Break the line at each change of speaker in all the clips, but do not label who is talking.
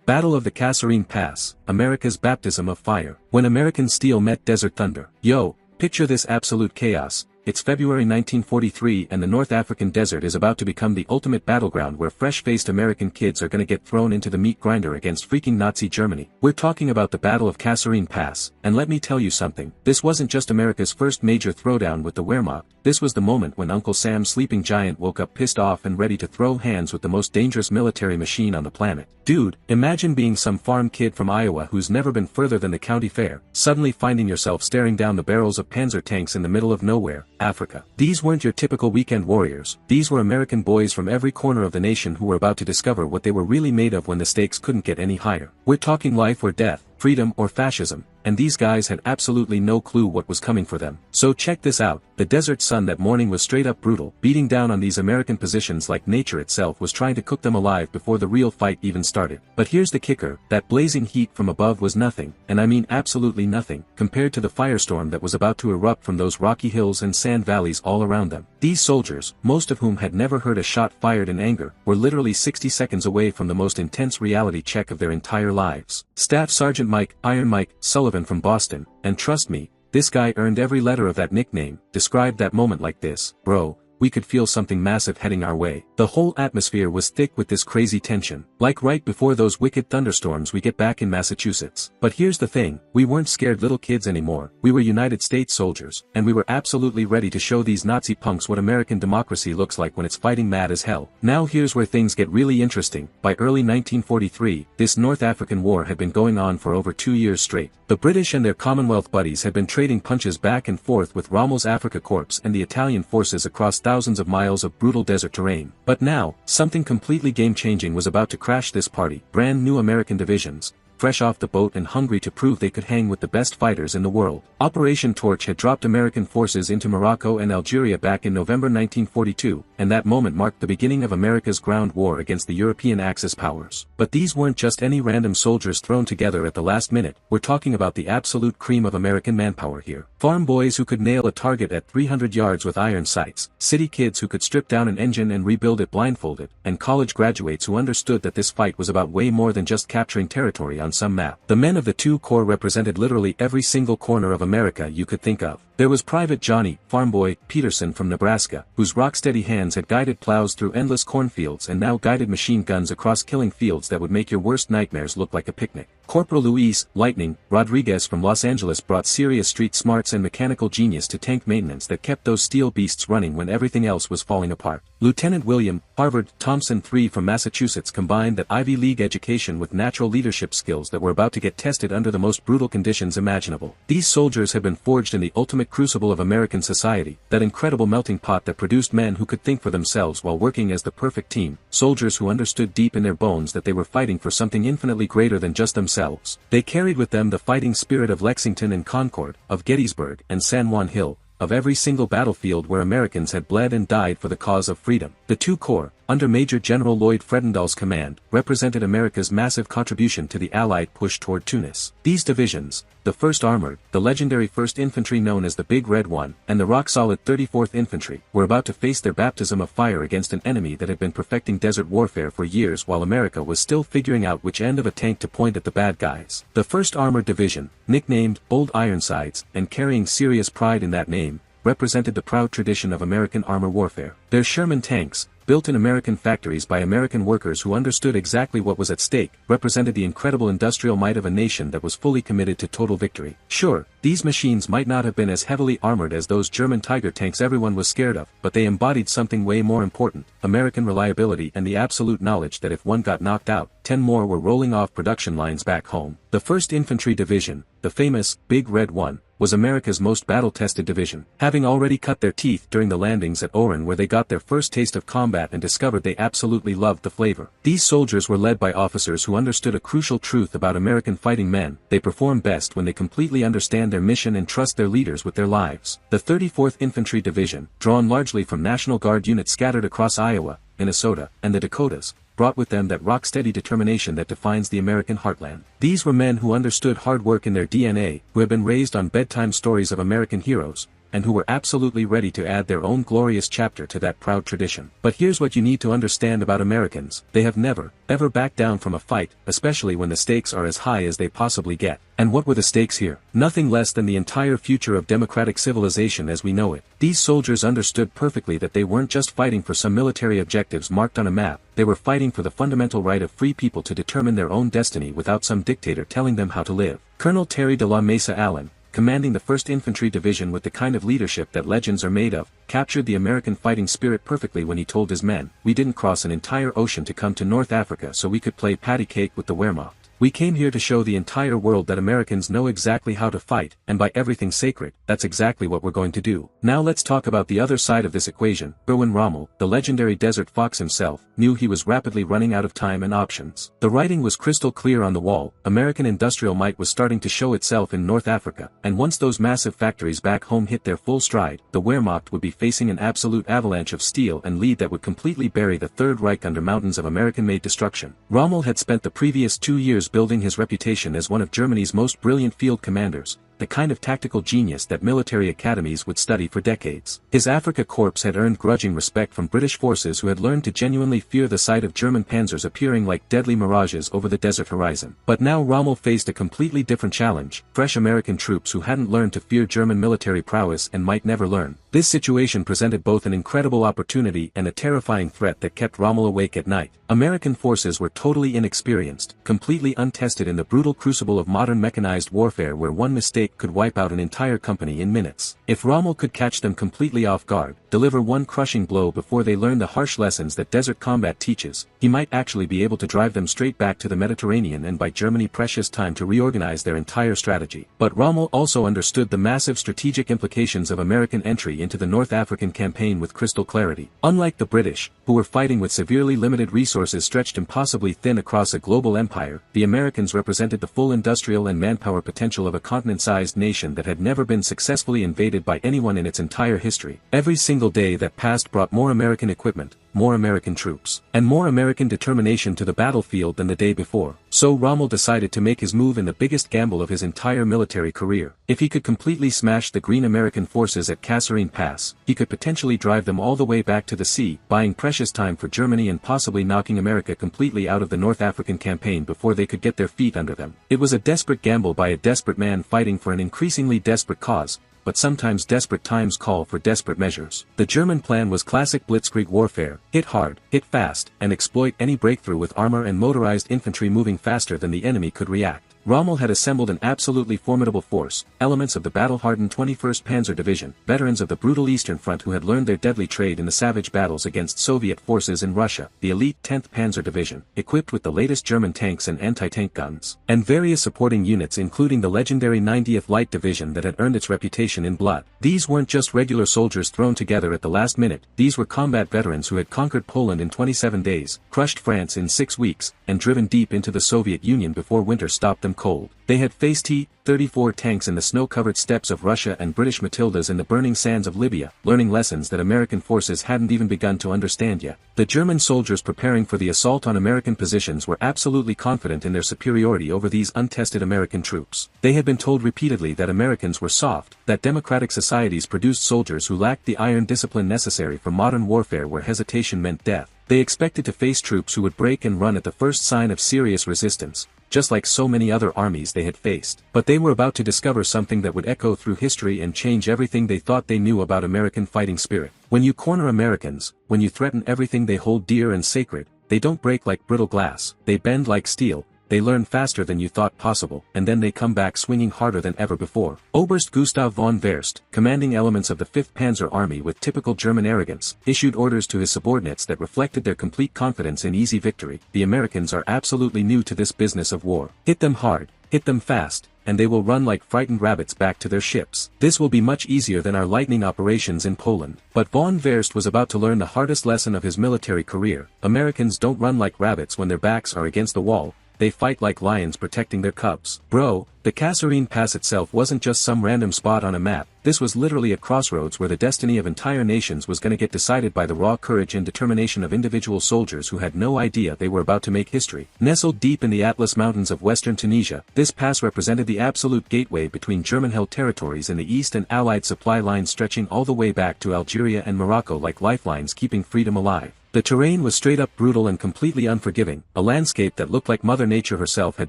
Battle of the Kasserine Pass, America's baptism of fire. When American steel met desert thunder. Yo, picture this absolute chaos. It's February 1943 and the North African desert is about to become the ultimate battleground where fresh-faced American kids are gonna get thrown into the meat grinder against freaking Nazi Germany. We're talking about the Battle of Kasserine Pass, and let me tell you something, this wasn't just America's first major throwdown with the Wehrmacht, this was the moment when Uncle Sam's sleeping giant woke up pissed off and ready to throw hands with the most dangerous military machine on the planet. Dude, imagine being some farm kid from Iowa who's never been further than the county fair, suddenly finding yourself staring down the barrels of Panzer tanks in the middle of nowhere, Africa. These weren't your typical weekend warriors, these were American boys from every corner of the nation who were about to discover what they were really made of when the stakes couldn't get any higher. We're talking life or death, freedom or fascism, and these guys had absolutely no clue what was coming for them. So check this out, the desert sun that morning was straight up brutal, beating down on these American positions like nature itself was trying to cook them alive before the real fight even started. But here's the kicker, that blazing heat from above was nothing, and I mean absolutely nothing, compared to the firestorm that was about to erupt from those rocky hills and sand valleys all around them. These soldiers, most of whom had never heard a shot fired in anger, were literally 60 seconds away from the most intense reality check of their entire lives. Staff Sergeant Iron Mike Sullivan from Boston, and trust me, this guy earned every letter of that nickname, described that moment like this: bro, we could feel something massive heading our way. The whole atmosphere was thick with this crazy tension, like right before those wicked thunderstorms we get back in Massachusetts. But here's the thing, we weren't scared little kids anymore, we were United States soldiers, and we were absolutely ready to show these Nazi punks what American democracy looks like when it's fighting mad as hell. Now here's where things get really interesting. By early 1943, this North African war had been going on for over 2 years straight. The British and their Commonwealth buddies had been trading punches back and forth with Rommel's Afrika Korps and the Italian forces across thousands of miles of brutal desert terrain. But now, something completely game-changing was about to crash this party. Brand new American divisions, fresh off the boat and hungry to prove they could hang with the best fighters in the world. Operation Torch had dropped American forces into Morocco and Algeria back in November 1942, and that moment marked the beginning of America's ground war against the European Axis powers. But these weren't just any random soldiers thrown together at the last minute, we're talking about the absolute cream of American manpower here. Farm boys who could nail a target at 300 yards with iron sights, city kids who could strip down an engine and rebuild it blindfolded, and college graduates who understood that this fight was about way more than just capturing territory on some map. The men of the two corps represented literally every single corner of America you could think of. There was Private Johnny, Farm Boy, Peterson from Nebraska, whose rock-steady hands had guided plows through endless cornfields and now guided machine guns across killing fields that would make your worst nightmares look like a picnic. Corporal Luis Lightning Rodriguez from Los Angeles brought serious street smarts and mechanical genius to tank maintenance that kept those steel beasts running when everything else was falling apart. Lieutenant William Harvard Thompson III from Massachusetts combined that Ivy League education with natural leadership skills that were about to get tested under the most brutal conditions imaginable. These soldiers had been forged in the ultimate crucible of American society, that incredible melting pot that produced men who could think for themselves while working as the perfect team, soldiers who understood deep in their bones that they were fighting for something infinitely greater than just themselves. They carried with them the fighting spirit of Lexington and Concord, of Gettysburg and San Juan Hill, of every single battlefield where Americans had bled and died for the cause of freedom. The two corps, under Major General Lloyd Fredendall's command, represented America's massive contribution to the Allied push toward Tunis. These divisions, the 1st Armored, the legendary 1st Infantry known as the Big Red One, and the rock-solid 34th Infantry, were about to face their baptism of fire against an enemy that had been perfecting desert warfare for years while America was still figuring out which end of a tank to point at the bad guys. The 1st Armored Division, nicknamed Old Ironsides, and carrying serious pride in that name, represented the proud tradition of American armor warfare. Their Sherman tanks, built in American factories by American workers who understood exactly what was at stake, represented the incredible industrial might of a nation that was fully committed to total victory. Sure, these machines might not have been as heavily armored as those German Tiger tanks everyone was scared of, but they embodied something way more important, American reliability and the absolute knowledge that if one got knocked out, 10 more were rolling off production lines back home. The 1st Infantry Division, the famous Big Red One, was America's most battle-tested division, having already cut their teeth during the landings at Oran where they got their first taste of combat and discovered they absolutely loved the flavor. These soldiers were led by officers who understood a crucial truth about American fighting men: they perform best when they completely understand their mission and trust their leaders with their lives. The 34th Infantry Division, drawn largely from National Guard units scattered across Iowa, Minnesota, and the Dakotas, brought with them that rock-steady determination that defines the American heartland. These were men who understood hard work in their DNA, who had been raised on bedtime stories of American heroes, and who were absolutely ready to add their own glorious chapter to that proud tradition. But here's what you need to understand about Americans: they have never, ever backed down from a fight, especially when the stakes are as high as they possibly get. And what were the stakes here? Nothing less than the entire future of democratic civilization as we know it. These soldiers understood perfectly that they weren't just fighting for some military objectives marked on a map, they were fighting for the fundamental right of free people to determine their own destiny without some dictator telling them how to live. Colonel Terry de la Mesa Allen, commanding the 1st Infantry Division with the kind of leadership that legends are made of, captured the American fighting spirit perfectly when he told his men, "We didn't cross an entire ocean to come to North Africa so we could play patty cake with the Wehrmacht. We came here to show the entire world that Americans know exactly how to fight, and by everything sacred, that's exactly what we're going to do." Now let's talk about the other side of this equation. Erwin Rommel, the legendary Desert Fox himself, knew he was rapidly running out of time and options. The writing was crystal clear on the wall: American industrial might was starting to show itself in North Africa, and once those massive factories back home hit their full stride, the Wehrmacht would be facing an absolute avalanche of steel and lead that would completely bury the Third Reich under mountains of American-made destruction. Rommel had spent the previous 2 years building his reputation as one of Germany's most brilliant field commanders, the kind of tactical genius that military academies would study for decades. His Africa Corps had earned grudging respect from British forces who had learned to genuinely fear the sight of German panzers appearing like deadly mirages over the desert horizon. But now Rommel faced a completely different challenge: fresh American troops who hadn't learned to fear German military prowess and might never learn. This situation presented both an incredible opportunity and a terrifying threat that kept Rommel awake at night. American forces were totally inexperienced, completely untested in the brutal crucible of modern mechanized warfare where one mistake could wipe out an entire company in minutes. If Rommel could catch them completely off guard, deliver one crushing blow before they learn the harsh lessons that desert combat teaches, he might actually be able to drive them straight back to the Mediterranean and buy Germany precious time to reorganize their entire strategy. But Rommel also understood the massive strategic implications of American entry into the North African campaign with crystal clarity. Unlike the British, who were fighting with severely limited resources stretched impossibly thin across a global empire, the Americans represented the full industrial and manpower potential of a continent-sized nation that had never been successfully invaded by anyone in its entire history. Every single day that passed brought more American equipment, more American troops, and more American determination to the battlefield than the day before. So Rommel decided to make his move in the biggest gamble of his entire military career. If he could completely smash the green American forces at Kasserine Pass, he could potentially drive them all the way back to the sea, buying precious time for Germany and possibly knocking America completely out of the North African campaign before they could get their feet under them. It was a desperate gamble by a desperate man fighting for an increasingly desperate cause, but sometimes desperate times call for desperate measures. The German plan was classic blitzkrieg warfare: hit hard, hit fast, and exploit any breakthrough with armor and motorized infantry moving faster than the enemy could react. Rommel had assembled an absolutely formidable force, elements of the battle-hardened 21st Panzer Division, veterans of the brutal Eastern Front who had learned their deadly trade in the savage battles against Soviet forces in Russia, the elite 10th Panzer Division, equipped with the latest German tanks and anti-tank guns, and various supporting units including the legendary 90th Light Division that had earned its reputation in blood. These weren't just regular soldiers thrown together at the last minute, these were combat veterans who had conquered Poland in 27 days, crushed France in 6 weeks, and driven deep into the Soviet Union before winter stopped them cold. They had faced T-34 tanks in the snow-covered steppes of Russia and British Matildas in the burning sands of Libya, learning lessons that American forces hadn't even begun to understand yet. The German soldiers preparing for the assault on American positions were absolutely confident in their superiority over these untested American troops. They had been told repeatedly that Americans were soft, that democratic societies produced soldiers who lacked the iron discipline necessary for modern warfare where hesitation meant death. They expected to face troops who would break and run at the first sign of serious resistance, just like so many other armies they had faced. But they were about to discover something that would echo through history and change everything they thought they knew about American fighting spirit. When you corner Americans, when you threaten everything they hold dear and sacred, they don't break like brittle glass, they bend like steel. They learn faster than you thought possible, and then they come back swinging harder than ever before. Oberst Gustav von Verst, commanding elements of the 5th Panzer Army with typical German arrogance, issued orders to his subordinates that reflected their complete confidence in easy victory. The Americans are absolutely new to this business of war. Hit them hard, hit them fast, and they will run like frightened rabbits back to their ships. This will be much easier than our lightning operations in Poland. But von Verst was about to learn the hardest lesson of his military career. Americans don't run like rabbits when their backs are against the wall. they fight like lions protecting their cubs. Bro, the Kasserine Pass itself wasn't just some random spot on a map, this was literally a crossroads where the destiny of entire nations was gonna get decided by the raw courage and determination of individual soldiers who had no idea they were about to make history. Nestled deep in the Atlas Mountains of western Tunisia, this pass represented the absolute gateway between German-held territories in the east and Allied supply lines stretching all the way back to Algeria and Morocco like lifelines keeping freedom alive. The terrain was straight up brutal and completely unforgiving, a landscape that looked like Mother Nature herself had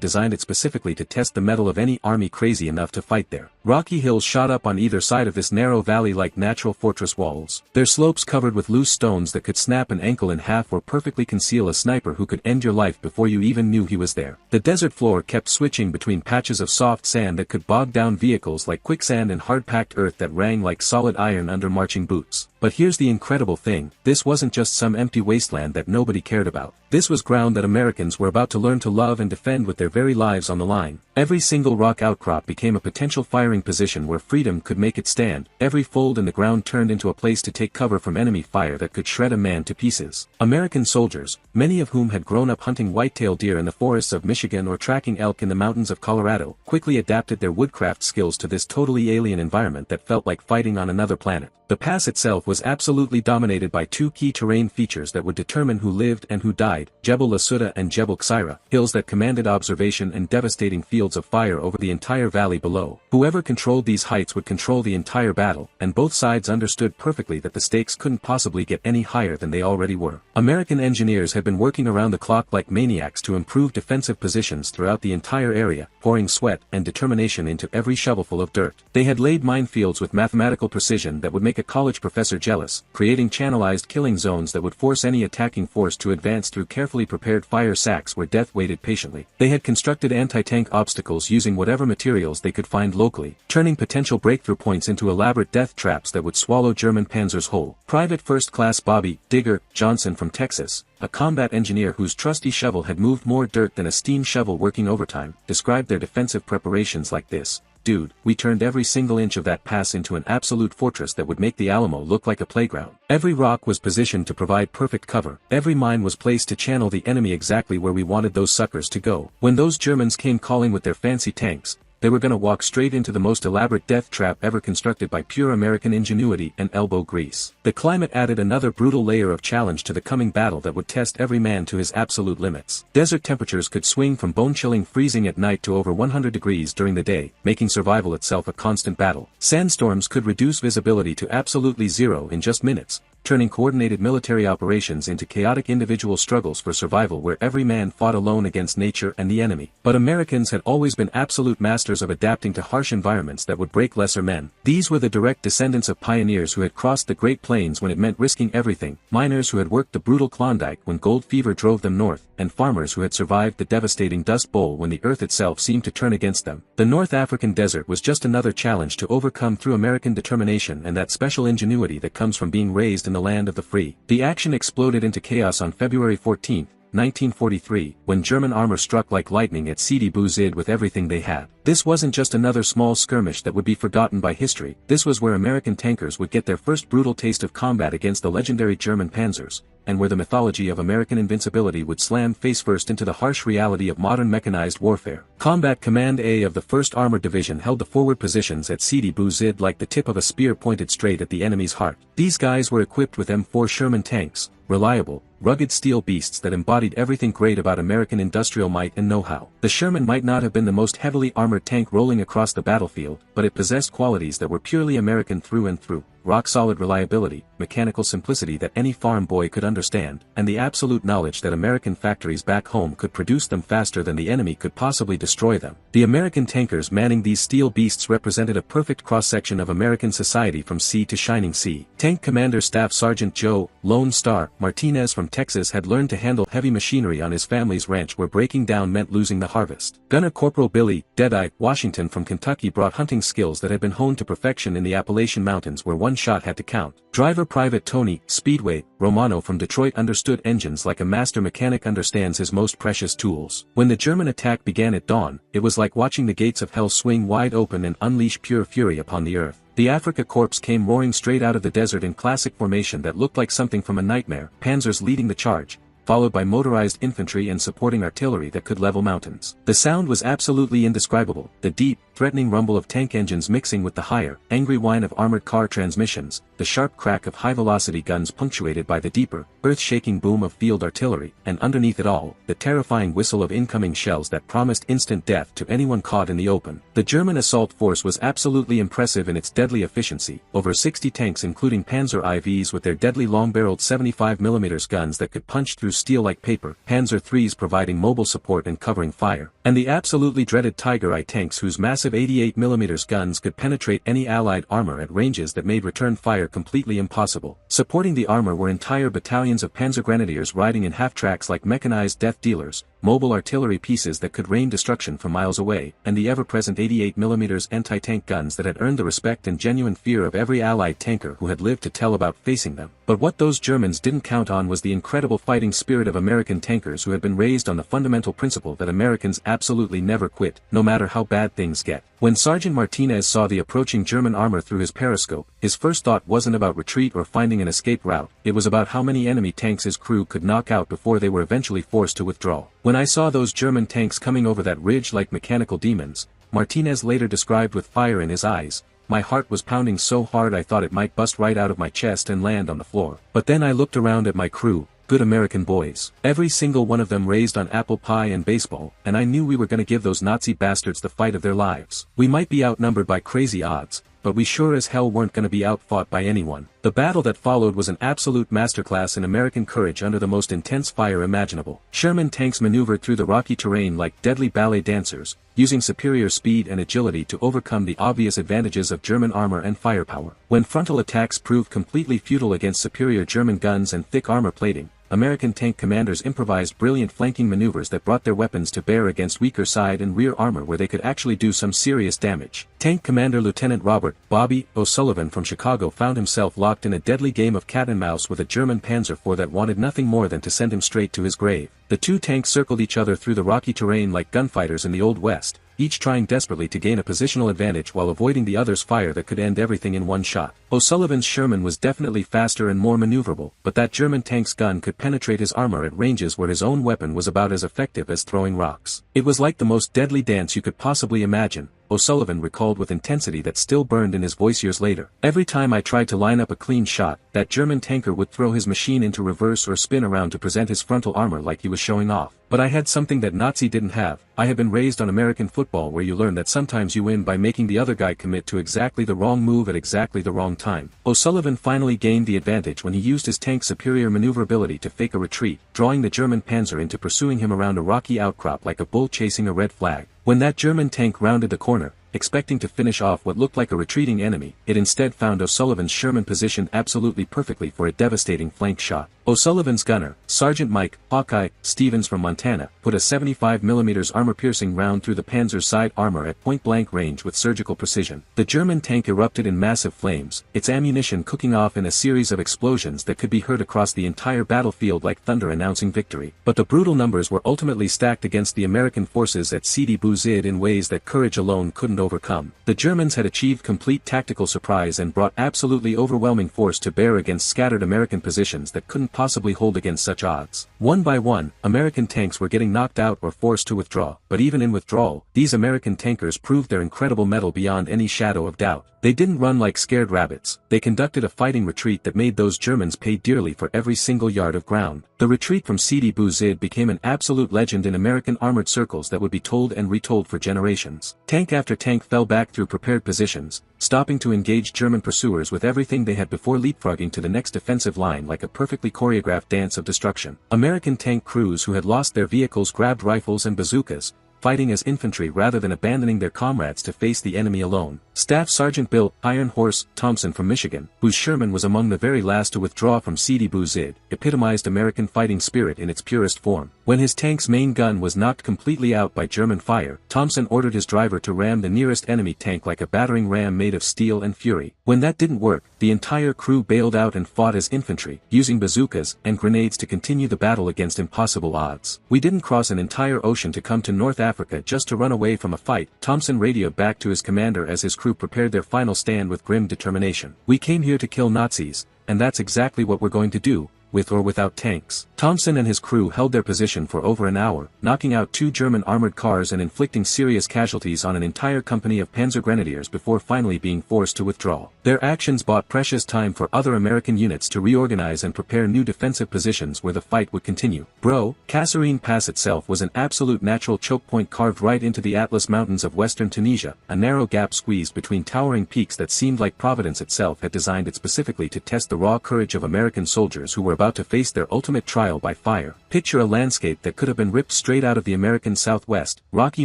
designed it specifically to test the mettle of any army crazy enough to fight there. Rocky hills shot up on either side of this narrow valley like natural fortress walls, their slopes covered with loose stones that could snap an ankle in half or perfectly conceal a sniper who could end your life before you even knew he was there. The desert floor kept switching between patches of soft sand that could bog down vehicles like quicksand and hard-packed earth that rang like solid iron under marching boots. But here's the incredible thing, this wasn't just some empty wasteland that nobody cared about. This was ground that Americans were about to learn to love and defend with their very lives on the line. Every single rock outcrop became a potential firing position where freedom could make it stand, every fold in the ground turned into a place to take cover from enemy fire that could shred a man to pieces. American soldiers, many of whom had grown up hunting white-tailed deer in the forests of Michigan or tracking elk in the mountains of Colorado, quickly adapted their woodcraft skills to this totally alien environment that felt like fighting on another planet. The pass itself was absolutely dominated by two key terrain features that would determine who lived and who died, Jebel Lasuda and Jebel Kasserine, hills that commanded observation and devastating fields of fire over the entire valley below. Whoever controlled these heights would control the entire battle, and both sides understood perfectly that the stakes couldn't possibly get any higher than they already were. American engineers had been working around the clock like maniacs to improve defensive positions throughout the entire area, pouring sweat and determination into every shovelful of dirt. They had laid minefields with mathematical precision that would make a college professor jealous, creating channelized killing zones that would force any attacking force to advance through carefully prepared fire sacks where death waited patiently. They had constructed anti-tank obstacles using whatever materials they could find locally, turning potential breakthrough points into elaborate death traps that would swallow German panzers whole. Private First Class Bobby Digger Johnson from Texas, a combat engineer whose trusty shovel had moved more dirt than a steam shovel working overtime, described their defensive preparations like this. Dude, we turned every single inch of that pass into an absolute fortress that would make the Alamo look like a playground. Every rock was positioned to provide perfect cover, every mine was placed to channel the enemy exactly where we wanted those suckers to go. When those Germans came calling with their fancy tanks, they were gonna walk straight into the most elaborate death trap ever constructed by pure American ingenuity and elbow grease. The climate added another brutal layer of challenge to the coming battle that would test every man to his absolute limits. Desert temperatures could swing from bone-chilling freezing at night to over 100 degrees during the day, making survival itself a constant battle. Sandstorms could reduce visibility to absolutely zero in just minutes, turning coordinated military operations into chaotic individual struggles for survival where every man fought alone against nature and the enemy. But Americans had always been absolute masters of adapting to harsh environments that would break lesser men. These were the direct descendants of pioneers who had crossed the Great Plains when it meant risking everything, miners who had worked the brutal Klondike when gold fever drove them north, and farmers who had survived the devastating Dust Bowl when the earth itself seemed to turn against them. The North African desert was just another challenge to overcome through American determination and that special ingenuity that comes from being raised in the land of the free. The action exploded into chaos on February 14, 1943, when German armor struck like lightning at Sidi Bou Zid with everything they had. This wasn't just another small skirmish that would be forgotten by history, this was where American tankers would get their first brutal taste of combat against the legendary German panzers, and where the mythology of American invincibility would slam face first into the harsh reality of modern mechanized warfare. Combat Command A of the 1st Armored Division held the forward positions at Sidi Bou Zid like the tip of a spear pointed straight at the enemy's heart. These guys were equipped with M4 Sherman tanks, reliable, rugged steel beasts that embodied everything great about American industrial might and know-how. The Sherman might not have been the most heavily armored tank rolling across the battlefield, but it possessed qualities that were purely American through and through. Rock-solid reliability, mechanical simplicity that any farm boy could understand, and the absolute knowledge that American factories back home could produce them faster than the enemy could possibly destroy them. The American tankers manning these steel beasts represented a perfect cross-section of American society from sea to shining sea. Tank Commander Staff Sergeant Joe Lone Star Martinez from Texas had learned to handle heavy machinery on his family's ranch where breaking down meant losing the harvest. Gunner Corporal Billy Deadeye Washington from Kentucky brought hunting skills that had been honed to perfection in the Appalachian Mountains where one shot had to count. Driver Private Tony Speedway Romano from Detroit understood engines like a master mechanic understands his most precious tools. When the German attack began at dawn, it was like watching the gates of hell swing wide open and unleash pure fury upon the earth. The Afrika Korps came roaring straight out of the desert in classic formation that looked like something from a nightmare, panzers leading the charge, followed by motorized infantry and supporting artillery that could level mountains. The sound was absolutely indescribable, the deep, threatening rumble of tank engines mixing with the higher, angry whine of armored car transmissions, the sharp crack of high-velocity guns punctuated by the deeper, earth-shaking boom of field artillery, and underneath it all, the terrifying whistle of incoming shells that promised instant death to anyone caught in the open. The German assault force was absolutely impressive in its deadly efficiency, over 60 tanks including Panzer IVs with their deadly long-barreled 75mm guns that could punch through steel like paper, Panzer IIIs providing mobile support and covering fire, and the absolutely dreaded Tiger I tanks whose massive 88mm guns could penetrate any Allied armor at ranges that made return fire completely impossible. Supporting the armor were entire battalions of Panzer Grenadiers riding in half-tracks like mechanized death dealers, mobile artillery pieces that could rain destruction from miles away, and the ever-present 88mm anti-tank guns that had earned the respect and genuine fear of every Allied tanker who had lived to tell about facing them. But what those Germans didn't count on was the incredible fighting spirit of American tankers who had been raised on the fundamental principle that Americans absolutely never quit, no matter how bad things get. When Sergeant Martinez saw the approaching German armor through his periscope, his first thought wasn't about retreat or finding an escape route, it was about how many enemy tanks his crew could knock out before they were eventually forced to withdraw. When I saw those German tanks coming over that ridge like mechanical demons, Martinez later described with fire in his eyes, my heart was pounding so hard I thought it might bust right out of my chest and land on the floor. But then I looked around at my crew, good American boys. Every single one of them raised on apple pie and baseball, and I knew we were gonna give those Nazi bastards the fight of their lives. We might be outnumbered by crazy odds, but we sure as hell weren't gonna be outfought by anyone. The battle that followed was an absolute masterclass in American courage under the most intense fire imaginable. Sherman tanks maneuvered through the rocky terrain like deadly ballet dancers, using superior speed and agility to overcome the obvious advantages of German armor and firepower. When frontal attacks proved completely futile against superior German guns and thick armor plating, American tank commanders improvised brilliant flanking maneuvers that brought their weapons to bear against weaker side and rear armor where they could actually do some serious damage. Tank Commander Lieutenant Robert Bobby O'Sullivan from Chicago found himself locked in a deadly game of cat and mouse with a German Panzer IV that wanted nothing more than to send him straight to his grave. The two tanks circled each other through the rocky terrain like gunfighters in the Old West, each trying desperately to gain a positional advantage while avoiding the other's fire that could end everything in one shot. O'Sullivan's Sherman was definitely faster and more maneuverable, but that German tank's gun could penetrate his armor at ranges where his own weapon was about as effective as throwing rocks. It was like the most deadly dance you could possibly imagine, O'Sullivan recalled with intensity that still burned in his voice years later. Every time I tried to line up a clean shot, that German tanker would throw his machine into reverse or spin around to present his frontal armor like he was showing off. But I had something that Nazi didn't have. I had been raised on American football where you learn that sometimes you win by making the other guy commit to exactly the wrong move at exactly the wrong time. O'Sullivan finally gained the advantage when he used his tank's superior maneuverability to fake a retreat, drawing the German Panzer into pursuing him around a rocky outcrop like a bull chasing a red flag. When that German tank rounded the corner, expecting to finish off what looked like a retreating enemy, it instead found O'Sullivan's Sherman positioned absolutely perfectly for a devastating flank shot. O'Sullivan's gunner, Sergeant Mike Hawkeye Stevens from Montana, put a 75mm armor-piercing round through the Panzer's side armor at point-blank range with surgical precision. The German tank erupted in massive flames, its ammunition cooking off in a series of explosions that could be heard across the entire battlefield like thunder announcing victory. But the brutal numbers were ultimately stacked against the American forces at Sidi Bouzid in ways that courage alone couldn't overcome. The Germans had achieved complete tactical surprise and brought absolutely overwhelming force to bear against scattered American positions that couldn't possibly hold against such odds. One by one, American tanks were getting knocked out or forced to withdraw, but even in withdrawal, these American tankers proved their incredible mettle beyond any shadow of doubt. They didn't run like scared rabbits, they conducted a fighting retreat that made those Germans pay dearly for every single yard of ground. The retreat from Sidi Bouzid became an absolute legend in American armored circles that would be told and retold for generations. Tank after tank fell back through prepared positions, stopping to engage German pursuers with everything they had before leapfrogging to the next defensive line like a perfectly choreographed dance of destruction. American tank crews who had lost their vehicles grabbed rifles and bazookas, fighting as infantry rather than abandoning their comrades to face the enemy alone. Staff Sergeant Bill Iron Horse Thompson from Michigan, whose Sherman was among the very last to withdraw from Sidi Bouzid, epitomized American fighting spirit in its purest form. When his tank's main gun was knocked completely out by German fire, Thompson ordered his driver to ram the nearest enemy tank like a battering ram made of steel and fury. When that didn't work, the entire crew bailed out and fought as infantry, using bazookas and grenades to continue the battle against impossible odds. "We didn't cross an entire ocean to come to North Africa just to run away from a fight," Thompson radioed back to his commander as his crew prepared their final stand with grim determination. "We came here to kill Nazis, and that's exactly what we're going to do, with or without tanks. Thompson and his crew held their position for over an hour, knocking out 2 German armored cars and inflicting serious casualties on an entire company of Panzer Grenadiers before finally being forced to withdraw. Their actions bought precious time for other American units to reorganize and prepare new defensive positions where the fight would continue. Kasserine Pass itself was an absolute natural choke point carved right into the Atlas Mountains of western Tunisia, a narrow gap squeezed between towering peaks that seemed like Providence itself had designed it specifically to test the raw courage of American soldiers who were about to face their ultimate trial by fire. Picture a landscape that could have been ripped straight out of the American Southwest, rocky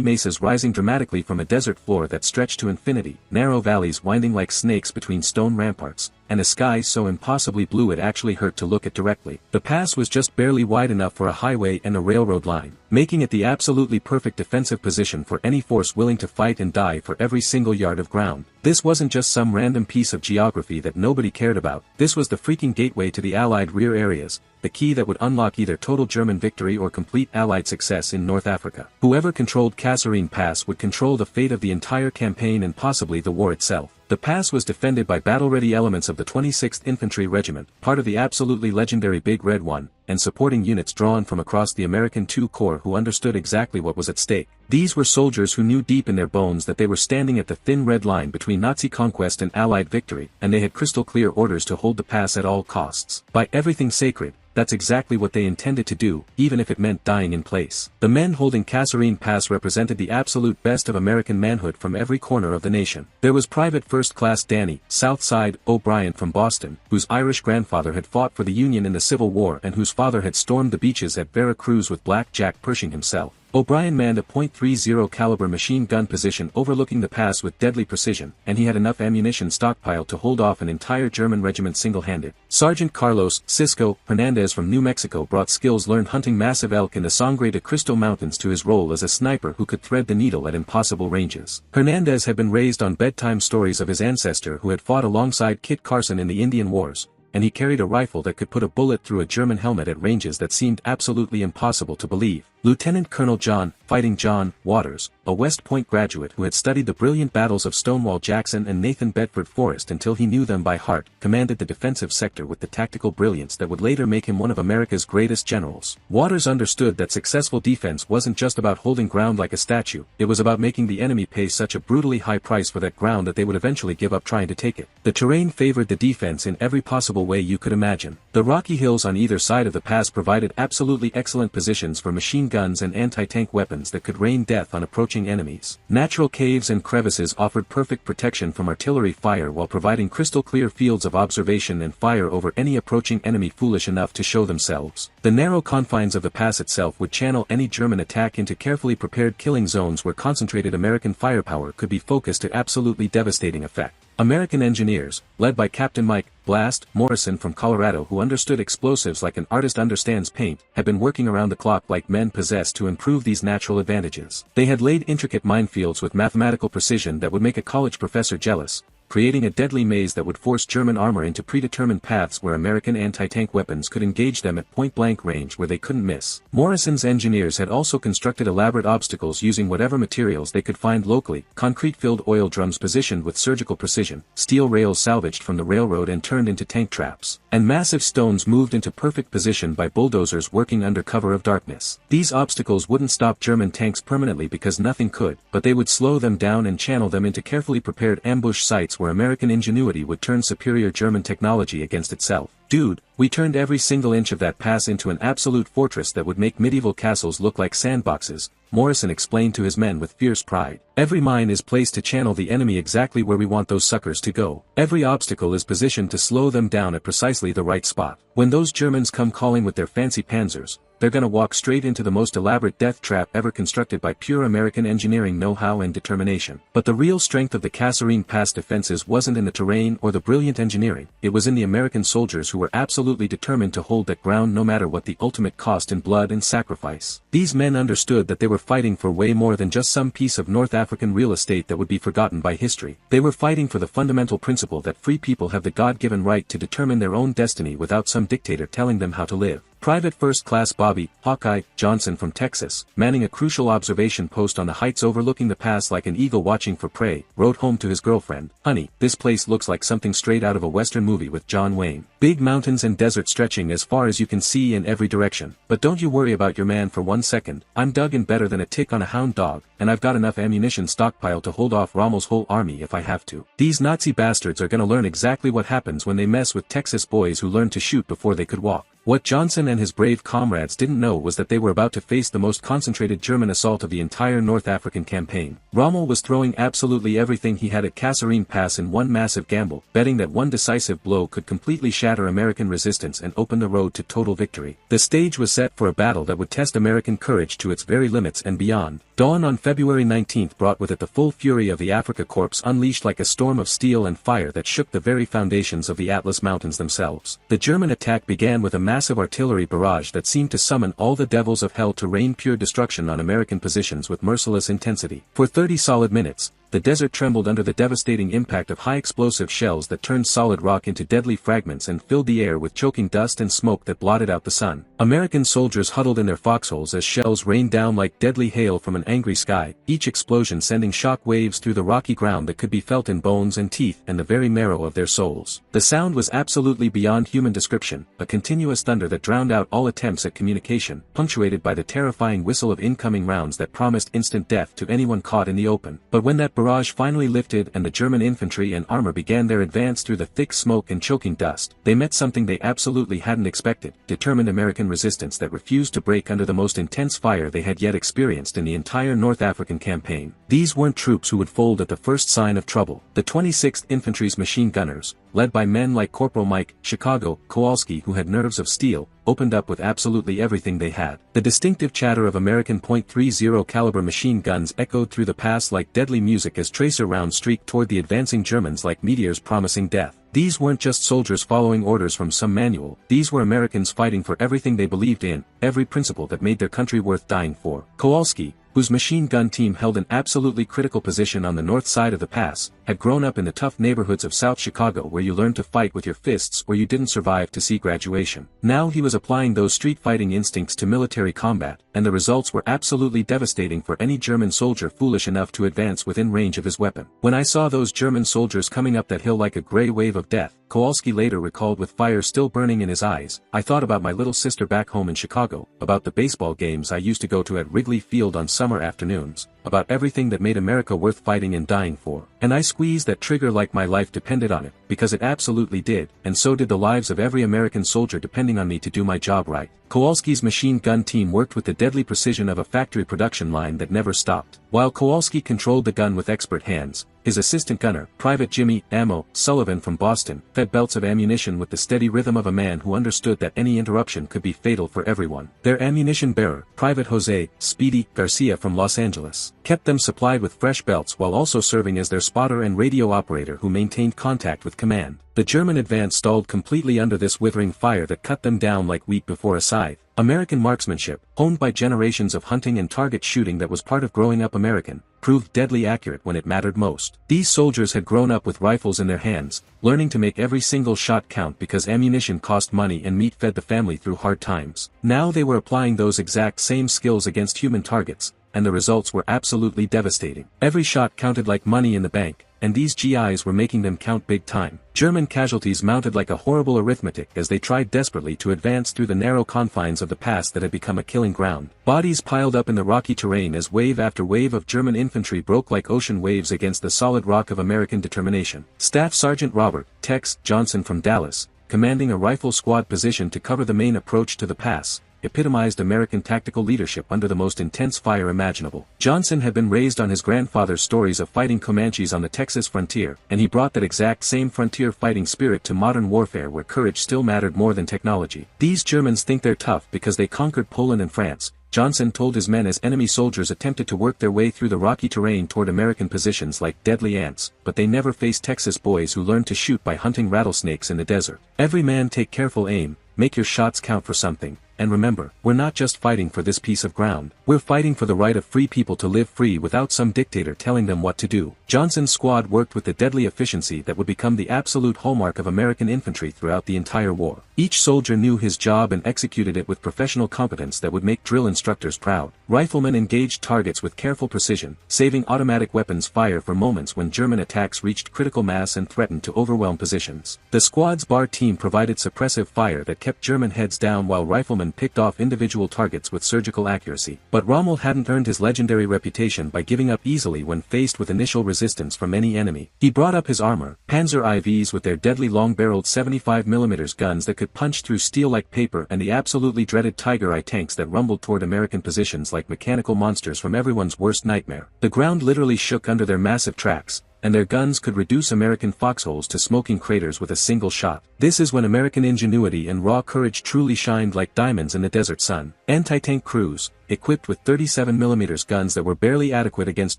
mesas rising dramatically from a desert floor that stretched to infinity, narrow valleys winding like snakes between stone ramparts, and a sky so impossibly blue it actually hurt to look at directly. The pass was just barely wide enough for a highway and a railroad line, making it the absolutely perfect defensive position for any force willing to fight and die for every single yard of ground. This wasn't just some random piece of geography that nobody cared about, this was the freaking gateway to the Allied rear areas, the key that would unlock either total German victory or complete Allied success in North Africa. Whoever controlled Kasserine Pass would control the fate of the entire campaign and possibly the war itself. The pass was defended by battle-ready elements of the 26th Infantry Regiment, part of the absolutely legendary Big Red One, and supporting units drawn from across the American II Corps who understood exactly what was at stake. These were soldiers who knew deep in their bones that they were standing at the thin red line between Nazi conquest and Allied victory, and they had crystal-clear orders to hold the pass at all costs. By everything sacred, that's exactly what they intended to do, even if it meant dying in place. The men holding Kasserine Pass represented the absolute best of American manhood from every corner of the nation. There was Private First Class Danny Southside O'Brien from Boston, whose Irish grandfather had fought for the Union in the Civil War and whose father had stormed the beaches at Vera Cruz with Black Jack Pershing himself. O'Brien manned a .30 caliber machine gun position overlooking the pass with deadly precision, and he had enough ammunition stockpiled to hold off an entire German regiment single-handed. Sergeant Carlos Cisco Hernandez from New Mexico brought skills learned hunting massive elk in the Sangre de Cristo Mountains to his role as a sniper who could thread the needle at impossible ranges. Hernandez had been raised on bedtime stories of his ancestor who had fought alongside Kit Carson in the Indian Wars, and he carried a rifle that could put a bullet through a German helmet at ranges that seemed absolutely impossible to believe. Lieutenant Colonel Fighting John Waters, a West Point graduate who had studied the brilliant battles of Stonewall Jackson and Nathan Bedford Forrest until he knew them by heart, commanded the defensive sector with the tactical brilliance that would later make him one of America's greatest generals. Waters understood that successful defense wasn't just about holding ground like a statue, it was about making the enemy pay such a brutally high price for that ground that they would eventually give up trying to take it. The terrain favored the defense in every possible way you could imagine. The rocky hills on either side of the pass provided absolutely excellent positions for machine guns and anti-tank weapons that could rain death on approaching enemies. Natural caves and crevices offered perfect protection from artillery fire while providing crystal-clear fields of observation and fire over any approaching enemy foolish enough to show themselves. The narrow confines of the pass itself would channel any German attack into carefully prepared killing zones where concentrated American firepower could be focused to absolutely devastating effect. American engineers, led by Captain Mike Blast Morrison from Colorado who understood explosives like an artist understands paint, had been working around the clock like men possessed to improve these natural advantages. They had laid intricate minefields with mathematical precision that would make a college professor jealous, creating a deadly maze that would force German armor into predetermined paths where American anti-tank weapons could engage them at point-blank range where they couldn't miss. Morrison's engineers had also constructed elaborate obstacles using whatever materials they could find locally, concrete-filled oil drums positioned with surgical precision, steel rails salvaged from the railroad and turned into tank traps, and massive stones moved into perfect position by bulldozers working under cover of darkness. These obstacles wouldn't stop German tanks permanently because nothing could, but they would slow them down and channel them into carefully prepared ambush sites where American ingenuity would turn superior German technology against itself. Dude, we turned every single inch of that pass into an absolute fortress that would make medieval castles look like sandboxes, Morrison explained to his men with fierce pride. Every mine is placed to channel the enemy exactly where we want those suckers to go. Every obstacle is positioned to slow them down at precisely the right spot. When those Germans come calling with their fancy panzers, they're gonna walk straight into the most elaborate death trap ever constructed by pure American engineering know-how and determination. But the real strength of the Kasserine Pass defenses wasn't in the terrain or the brilliant engineering, it was in the American soldiers who were absolutely determined to hold that ground no matter what the ultimate cost in blood and sacrifice. These men understood that they were fighting for way more than just some piece of North African real estate that would be forgotten by history. They were fighting for the fundamental principle that free people have the God-given right to determine their own destiny without some dictator telling them how to live. Private First Class Bobby "Hawkeye" Johnson from Texas, manning a crucial observation post on the heights overlooking the pass like an eagle watching for prey, wrote home to his girlfriend, "Honey, this place looks like something straight out of a Western movie with John Wayne. Big mountains and desert stretching as far as you can see in every direction. But don't you worry about your man for 1 second. I'm dug in better than a tick on a hound dog, and I've got enough ammunition stockpiled to hold off Rommel's whole army if I have to. These Nazi bastards are gonna learn exactly what happens when they mess with Texas boys who learned to shoot before they could walk." What Johnson and his brave comrades didn't know was that they were about to face the most concentrated German assault of the entire North African campaign. Rommel was throwing absolutely everything he had at Kasserine Pass in one massive gamble, betting that one decisive blow could completely shatter American resistance and open the road to total victory. The stage was set for a battle that would test American courage to its very limits and beyond. Dawn on February 19th brought with it the full fury of the Afrika Korps unleashed like a storm of steel and fire that shook the very foundations of the Atlas Mountains themselves. The German attack began with a massive artillery barrage that seemed to summon all the devils of hell to rain pure destruction on American positions with merciless intensity. For 30 solid minutes, the desert trembled under the devastating impact of high-explosive shells that turned solid rock into deadly fragments and filled the air with choking dust and smoke that blotted out the sun. American soldiers huddled in their foxholes as shells rained down like deadly hail from an angry sky, each explosion sending shock waves through the rocky ground that could be felt in bones and teeth and the very marrow of their souls. The sound was absolutely beyond human description, a continuous thunder that drowned out all attempts at communication, punctuated by the terrifying whistle of incoming rounds that promised instant death to anyone caught in the open. But when that barrage finally lifted and the German infantry and armor began their advance through the thick smoke and choking dust, they met something they absolutely hadn't expected: determined American resistance that refused to break under the most intense fire they had yet experienced in the entire North African campaign. These weren't troops who would fold at the first sign of trouble. The 26th Infantry's machine gunners, led by men like Corporal Mike Chicago Kowalski, who had nerves of steel, opened up with absolutely everything they had. The distinctive chatter of American .30 caliber machine guns echoed through the pass like deadly music as tracer rounds streaked toward the advancing Germans like meteors promising death. These weren't just soldiers following orders from some manual, these were Americans fighting for everything they believed in, every principle that made their country worth dying for. Kowalski, whose machine gun team held an absolutely critical position on the north side of the pass, had grown up in the tough neighborhoods of South Chicago where you learned to fight with your fists or you didn't survive to see graduation. Now he was applying those street fighting instincts to military combat, and the results were absolutely devastating for any German soldier foolish enough to advance within range of his weapon. "When I saw those German soldiers coming up that hill like a gray wave of death," Kowalski later recalled with fire still burning in his eyes, "I thought about my little sister back home in Chicago, about the baseball games I used to go to at Wrigley Field on summer afternoons, about everything that made America worth fighting and dying for. And I squeezed that trigger like my life depended on it, because it absolutely did, and so did the lives of every American soldier depending on me to do my job right." Kowalski's machine gun team worked with the deadly precision of a factory production line that never stopped. While Kowalski controlled the gun with expert hands, his assistant gunner, Private Jimmy "Ammo" Sullivan from Boston, fed belts of ammunition with the steady rhythm of a man who understood that any interruption could be fatal for everyone. Their ammunition bearer, Private Jose "Speedy" Garcia from Los Angeles, kept them supplied with fresh belts while also serving as their spotter and radio operator who maintained contact with command. The German advance stalled completely under this withering fire that cut them down like wheat before a scythe. American marksmanship, honed by generations of hunting and target shooting that was part of growing up American, proved deadly accurate when it mattered most. These soldiers had grown up with rifles in their hands, learning to make every single shot count because ammunition cost money and meat fed the family through hard times. Now they were applying those exact same skills against human targets, and the results were absolutely devastating. Every shot counted like money in the bank, and these GIs were making them count big time. German casualties mounted like a horrible arithmetic as they tried desperately to advance through the narrow confines of the pass that had become a killing ground. Bodies piled up in the rocky terrain as wave after wave of German infantry broke like ocean waves against the solid rock of American determination. Staff Sergeant Robert Tex Johnson from Dallas, commanding a rifle squad position to cover the main approach to the pass, epitomized American tactical leadership under the most intense fire imaginable. Johnson had been raised on his grandfather's stories of fighting Comanches on the Texas frontier, and he brought that exact same frontier fighting spirit to modern warfare where courage still mattered more than technology. "These Germans think they're tough because they conquered Poland and France," Johnson told his men as enemy soldiers attempted to work their way through the rocky terrain toward American positions like deadly ants, but they never faced Texas boys who learned to shoot by hunting rattlesnakes in the desert. "Every man take careful aim, make your shots count for something, and remember, we're not just fighting for this piece of ground, we're fighting for the right of free people to live free without some dictator telling them what to do. Johnson's squad worked with the deadly efficiency that would become the absolute hallmark of American infantry throughout the entire war. Each soldier knew his job and executed it with professional competence that would make drill instructors proud. Riflemen engaged targets with careful precision, saving automatic weapons fire for moments when German attacks reached critical mass and threatened to overwhelm positions. The squad's bar team provided suppressive fire that kept German heads down while riflemen picked off individual targets with surgical accuracy. But Rommel hadn't earned his legendary reputation by giving up easily when faced with initial resistance from any enemy. He brought up his armor, Panzer IVs with their deadly long-barreled 75mm guns that could punch through steel like paper, and the absolutely dreaded Tiger I tanks that rumbled toward American positions like mechanical monsters from everyone's worst nightmare. The ground literally shook under their massive tracks, and their guns could reduce American foxholes to smoking craters with a single shot. This is when American ingenuity and raw courage truly shined like diamonds in the desert sun. Anti-tank crews, equipped with 37mm guns that were barely adequate against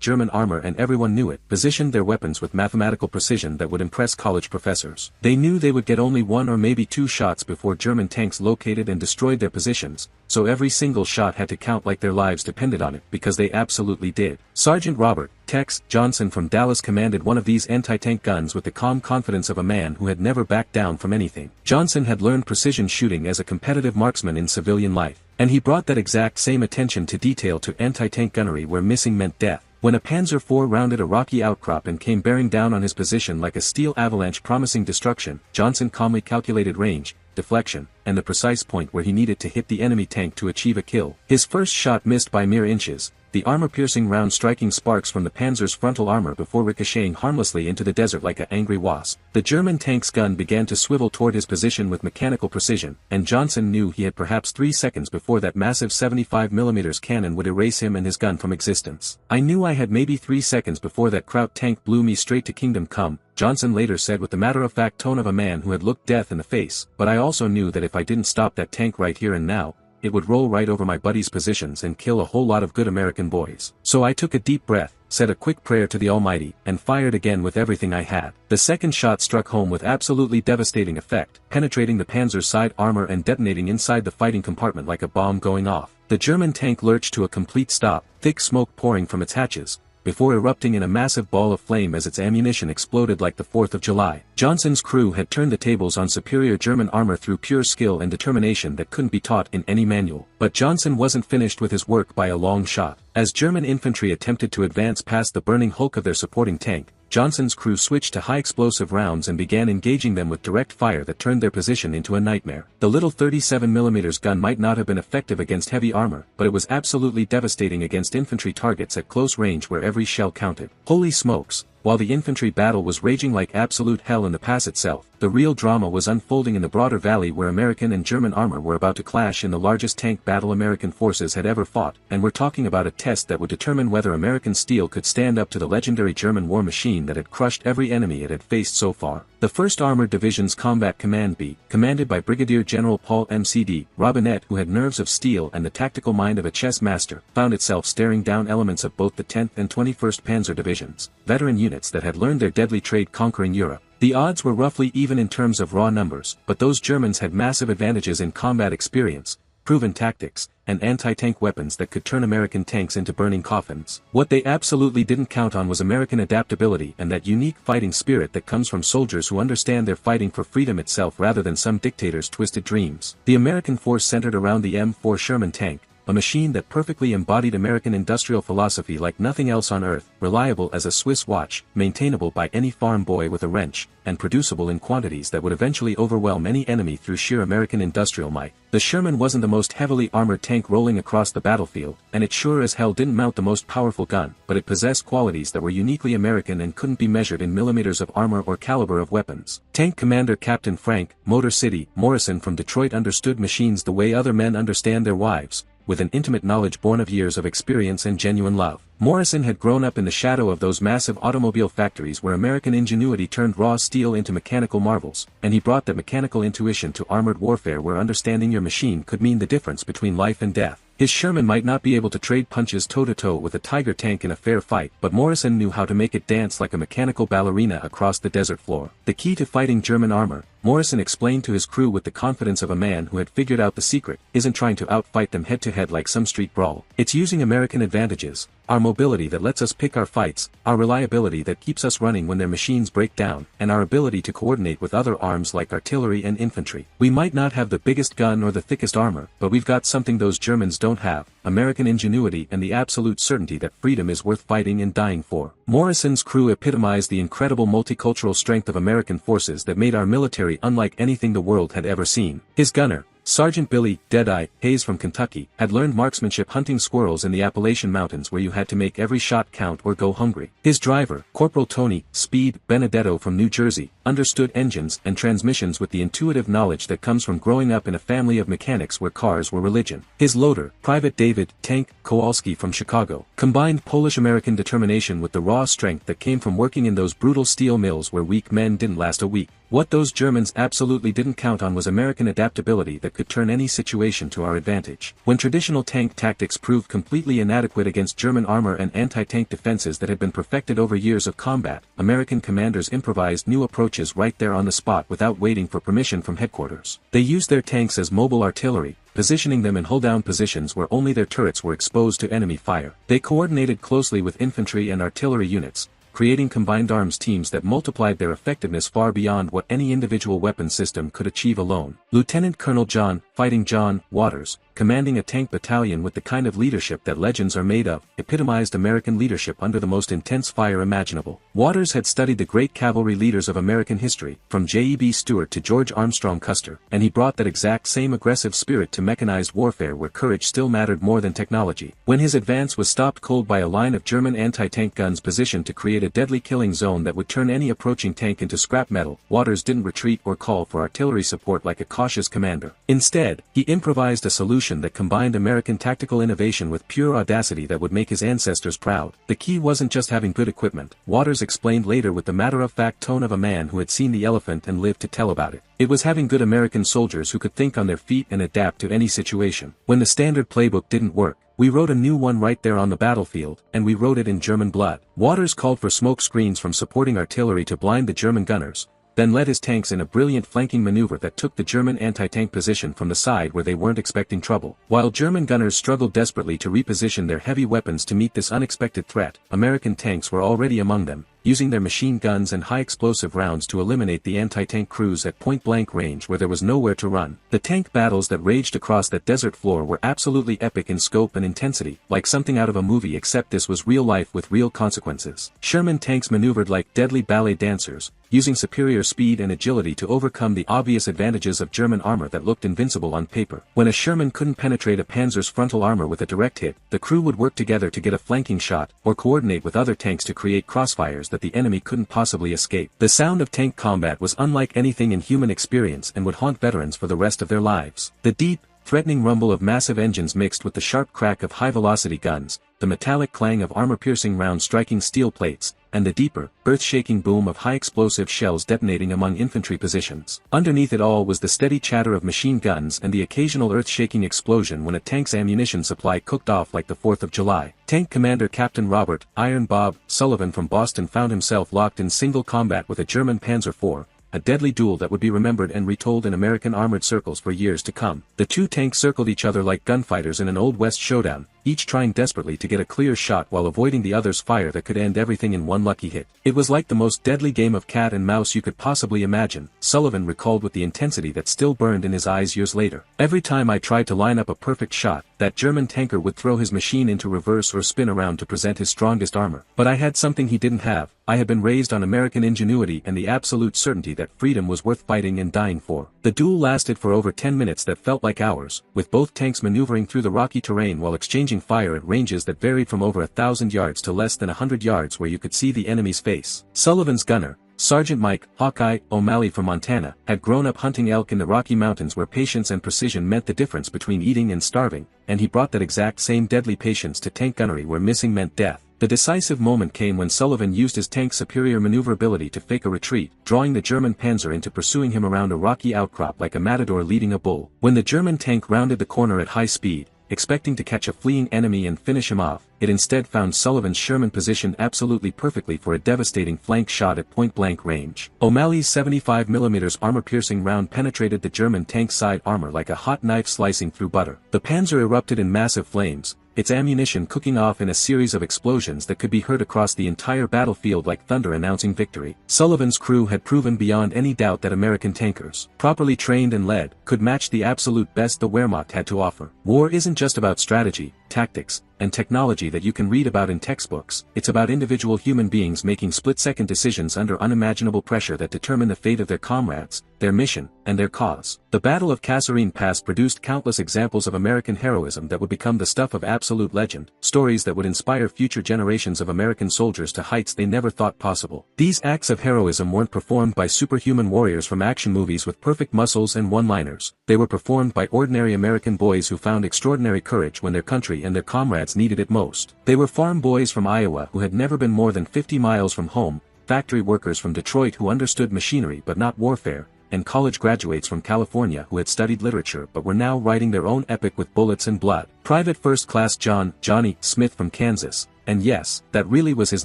German armor and everyone knew it, positioned their weapons with mathematical precision that would impress college professors. They knew they would get only one or maybe two shots before German tanks located and destroyed their positions, so every single shot had to count like their lives depended on it, because they absolutely did. Sergeant Robert Tex Johnson from Dallas commanded one of these anti-tank guns with the calm confidence of a man who had never backed down from anything. Johnson had learned precision shooting as a competitive marksman in civilian life, and he brought that exact same attention to detail to anti-tank gunnery where missing meant death. When a Panzer IV rounded a rocky outcrop and came bearing down on his position like a steel avalanche promising destruction, Johnson calmly calculated range, deflection, and the precise point where he needed to hit the enemy tank to achieve a kill. His first shot missed by mere inches, the armor-piercing round striking sparks from the Panzer's frontal armor before ricocheting harmlessly into the desert like an angry wasp. The German tank's gun began to swivel toward his position with mechanical precision, and Johnson knew he had perhaps 3 seconds before that massive 75mm cannon would erase him and his gun from existence. "I knew I had maybe 3 seconds before that Kraut tank blew me straight to kingdom come," Johnson later said with the matter-of-fact tone of a man who had looked death in the face, "but I also knew that if I didn't stop that tank right here and now, it would roll right over my buddies' positions and kill a whole lot of good American boys. So I took a deep breath, said a quick prayer to the Almighty, and fired again with everything I had." The second shot struck home with absolutely devastating effect, penetrating the Panzer's side armor and detonating inside the fighting compartment like a bomb going off. The German tank lurched to a complete stop, thick smoke pouring from its hatches, before erupting in a massive ball of flame as its ammunition exploded like the 4th of July. Johnson's crew had turned the tables on superior German armor through pure skill and determination that couldn't be taught in any manual. But Johnson wasn't finished with his work by a long shot. As German infantry attempted to advance past the burning hulk of their supporting tank, Johnson's crew switched to high-explosive rounds and began engaging them with direct fire that turned their position into a nightmare. The little 37mm gun might not have been effective against heavy armor, but it was absolutely devastating against infantry targets at close range where every shell counted. Holy smokes! While the infantry battle was raging like absolute hell in the pass itself, the real drama was unfolding in the broader valley where American and German armor were about to clash in the largest tank battle American forces had ever fought, and we're talking about a test that would determine whether American steel could stand up to the legendary German war machine that had crushed every enemy it had faced so far. The 1st Armored Division's Combat Command B, commanded by Brigadier General Paul M.C.D. Robinette, who had nerves of steel and the tactical mind of a chess master, found itself staring down elements of both the 10th and 21st Panzer Divisions, veteran units that had learned their deadly trade conquering Europe. The odds were roughly even in terms of raw numbers, but those Germans had massive advantages in combat experience, proven tactics, and anti-tank weapons that could turn American tanks into burning coffins. What they absolutely didn't count on was American adaptability and that unique fighting spirit that comes from soldiers who understand they're fighting for freedom itself rather than some dictator's twisted dreams. The American force centered around the M4 Sherman tank, a machine that perfectly embodied American industrial philosophy like nothing else on earth, reliable as a Swiss watch, maintainable by any farm boy with a wrench, and producible in quantities that would eventually overwhelm any enemy through sheer American industrial might. The Sherman wasn't the most heavily armored tank rolling across the battlefield, and it sure as hell didn't mount the most powerful gun, but it possessed qualities that were uniquely American and couldn't be measured in millimeters of armor or caliber of weapons. Tank Commander Captain Frank Motor City Morrison from Detroit understood machines the way other men understand their wives, with an intimate knowledge born of years of experience and genuine love. Morrison had grown up in the shadow of those massive automobile factories where American ingenuity turned raw steel into mechanical marvels, and he brought that mechanical intuition to armored warfare where understanding your machine could mean the difference between life and death. His Sherman might not be able to trade punches toe-to-toe with a Tiger tank in a fair fight, but Morrison knew how to make it dance like a mechanical ballerina across the desert floor. The key to fighting German armor, Morrison explained to his crew with the confidence of a man who had figured out the secret, isn't trying to outfight them head-to-head like some street brawl. It's using American advantages, our mobility that lets us pick our fights, our reliability that keeps us running when their machines break down, and our ability to coordinate with other arms like artillery and infantry. We might not have the biggest gun or the thickest armor, but we've got something those Germans don't have, American ingenuity and the absolute certainty that freedom is worth fighting and dying for. Morrison's crew epitomized the incredible multicultural strength of American forces that made our military unlike anything the world had ever seen. His gunner, Sergeant Billy "Deadeye" Hayes from Kentucky, had learned marksmanship hunting squirrels in the Appalachian Mountains where you had to make every shot count or go hungry. His driver, Corporal Tony "Speed" Benedetto from New Jersey, understood engines and transmissions with the intuitive knowledge that comes from growing up in a family of mechanics where cars were religion. His loader, Private David "Tank" Kowalski from Chicago, combined Polish-American determination with the raw strength that came from working in those brutal steel mills where weak men didn't last a week. What those Germans absolutely didn't count on was American adaptability that could turn any situation to our advantage. When traditional tank tactics proved completely inadequate against German armor and anti-tank defenses that had been perfected over years of combat, American commanders improvised new approaches right there on the spot without waiting for permission from headquarters. They used their tanks as mobile artillery, positioning them in hull-down positions where only their turrets were exposed to enemy fire. They coordinated closely with infantry and artillery units, creating combined arms teams that multiplied their effectiveness far beyond what any individual weapon system could achieve alone. Lieutenant Colonel John, Fighting John, Waters, commanding a tank battalion with the kind of leadership that legends are made of, epitomized American leadership under the most intense fire imaginable. Waters had studied the great cavalry leaders of American history, from J.E.B. Stuart to George Armstrong Custer, and he brought that exact same aggressive spirit to mechanized warfare where courage still mattered more than technology. When his advance was stopped cold by a line of German anti-tank guns positioned to create a deadly killing zone that would turn any approaching tank into scrap metal, Waters didn't retreat or call for artillery support like a cautious commander. Instead, he improvised a solution that combined American tactical innovation with pure audacity that would make his ancestors proud. The key wasn't just having good equipment, Waters explained later with the matter-of-fact tone of a man who had seen the elephant and lived to tell about it. It was having good American soldiers who could think on their feet and adapt to any situation. When the standard playbook didn't work, we wrote a new one right there on the battlefield, and we wrote it in German blood. Waters called for smoke screens from supporting artillery to blind the German gunners, then led his tanks in a brilliant flanking maneuver that took the German anti-tank position from the side where they weren't expecting trouble. While German gunners struggled desperately to reposition their heavy weapons to meet this unexpected threat, American tanks were already among them, using their machine guns and high-explosive rounds to eliminate the anti-tank crews at point-blank range where there was nowhere to run. The tank battles that raged across that desert floor were absolutely epic in scope and intensity, like something out of a movie, except this was real life with real consequences. Sherman tanks maneuvered like deadly ballet dancers, using superior speed and agility to overcome the obvious advantages of German armor that looked invincible on paper. When a Sherman couldn't penetrate a Panzer's frontal armor with a direct hit, the crew would work together to get a flanking shot, or coordinate with other tanks to create crossfires that the enemy couldn't possibly escape. The sound of tank combat was unlike anything in human experience and would haunt veterans for the rest of their lives. The deep, threatening rumble of massive engines mixed with the sharp crack of high-velocity guns, the metallic clang of armor-piercing rounds striking steel plates, and the deeper, earth-shaking boom of high-explosive shells detonating among infantry positions. Underneath it all was the steady chatter of machine guns and the occasional earth-shaking explosion when a tank's ammunition supply cooked off like the 4th of July. Tank Commander Captain Robert "Iron Bob" Sullivan from Boston found himself locked in single combat with a German Panzer IV, a deadly duel that would be remembered and retold in American armored circles for years to come. The two tanks circled each other like gunfighters in an Old West showdown, each trying desperately to get a clear shot while avoiding the other's fire that could end everything in one lucky hit. It was like the most deadly game of cat and mouse you could possibly imagine, Sullivan recalled with the intensity that still burned in his eyes years later. Every time I tried to line up a perfect shot, that German tanker would throw his machine into reverse or spin around to present his strongest armor. But I had something he didn't have. I had been raised on American ingenuity and the absolute certainty that freedom was worth fighting and dying for. The duel lasted for over 10 minutes that felt like hours, with both tanks maneuvering through the rocky terrain while exchanging fire at ranges that varied from over 1,000 yards to less than 100 yards where you could see the enemy's face. Sullivan's gunner, Sergeant Mike "Hawkeye" O'Malley from Montana, had grown up hunting elk in the Rocky Mountains where patience and precision meant the difference between eating and starving, and he brought that exact same deadly patience to tank gunnery where missing meant death. The decisive moment came when Sullivan used his tank's superior maneuverability to fake a retreat, drawing the German Panzer into pursuing him around a rocky outcrop like a matador leading a bull. When the German tank rounded the corner at high speed, expecting to catch a fleeing enemy and finish him off. It instead found Sullivan's Sherman positioned absolutely perfectly for a devastating flank shot at point-blank range. O'Malley's 75mm armor-piercing round penetrated the German tank's side armor like a hot knife slicing through butter. The Panzer erupted in massive flames, its ammunition cooking off in a series of explosions that could be heard across the entire battlefield like thunder announcing victory. Sullivan's crew had proven beyond any doubt that American tankers, properly trained and led, could match the absolute best the Wehrmacht had to offer. War isn't just about strategy, tactics, and technology that you can read about in textbooks. It's about individual human beings making split-second decisions under unimaginable pressure that determine the fate of their comrades, their mission, and their cause. The Battle of Kasserine Pass produced countless examples of American heroism that would become the stuff of absolute legend, stories that would inspire future generations of American soldiers to heights they never thought possible. These acts of heroism weren't performed by superhuman warriors from action movies with perfect muscles and one-liners. They were performed by ordinary American boys who found extraordinary courage when their country and their comrades needed it most. They were farm boys from Iowa who had never been more than 50 miles from home, factory workers from Detroit who understood machinery but not warfare, and college graduates from California who had studied literature but were now writing their own epic with bullets and blood. Private First Class Johnny Smith from Kansas, and yes, that really was his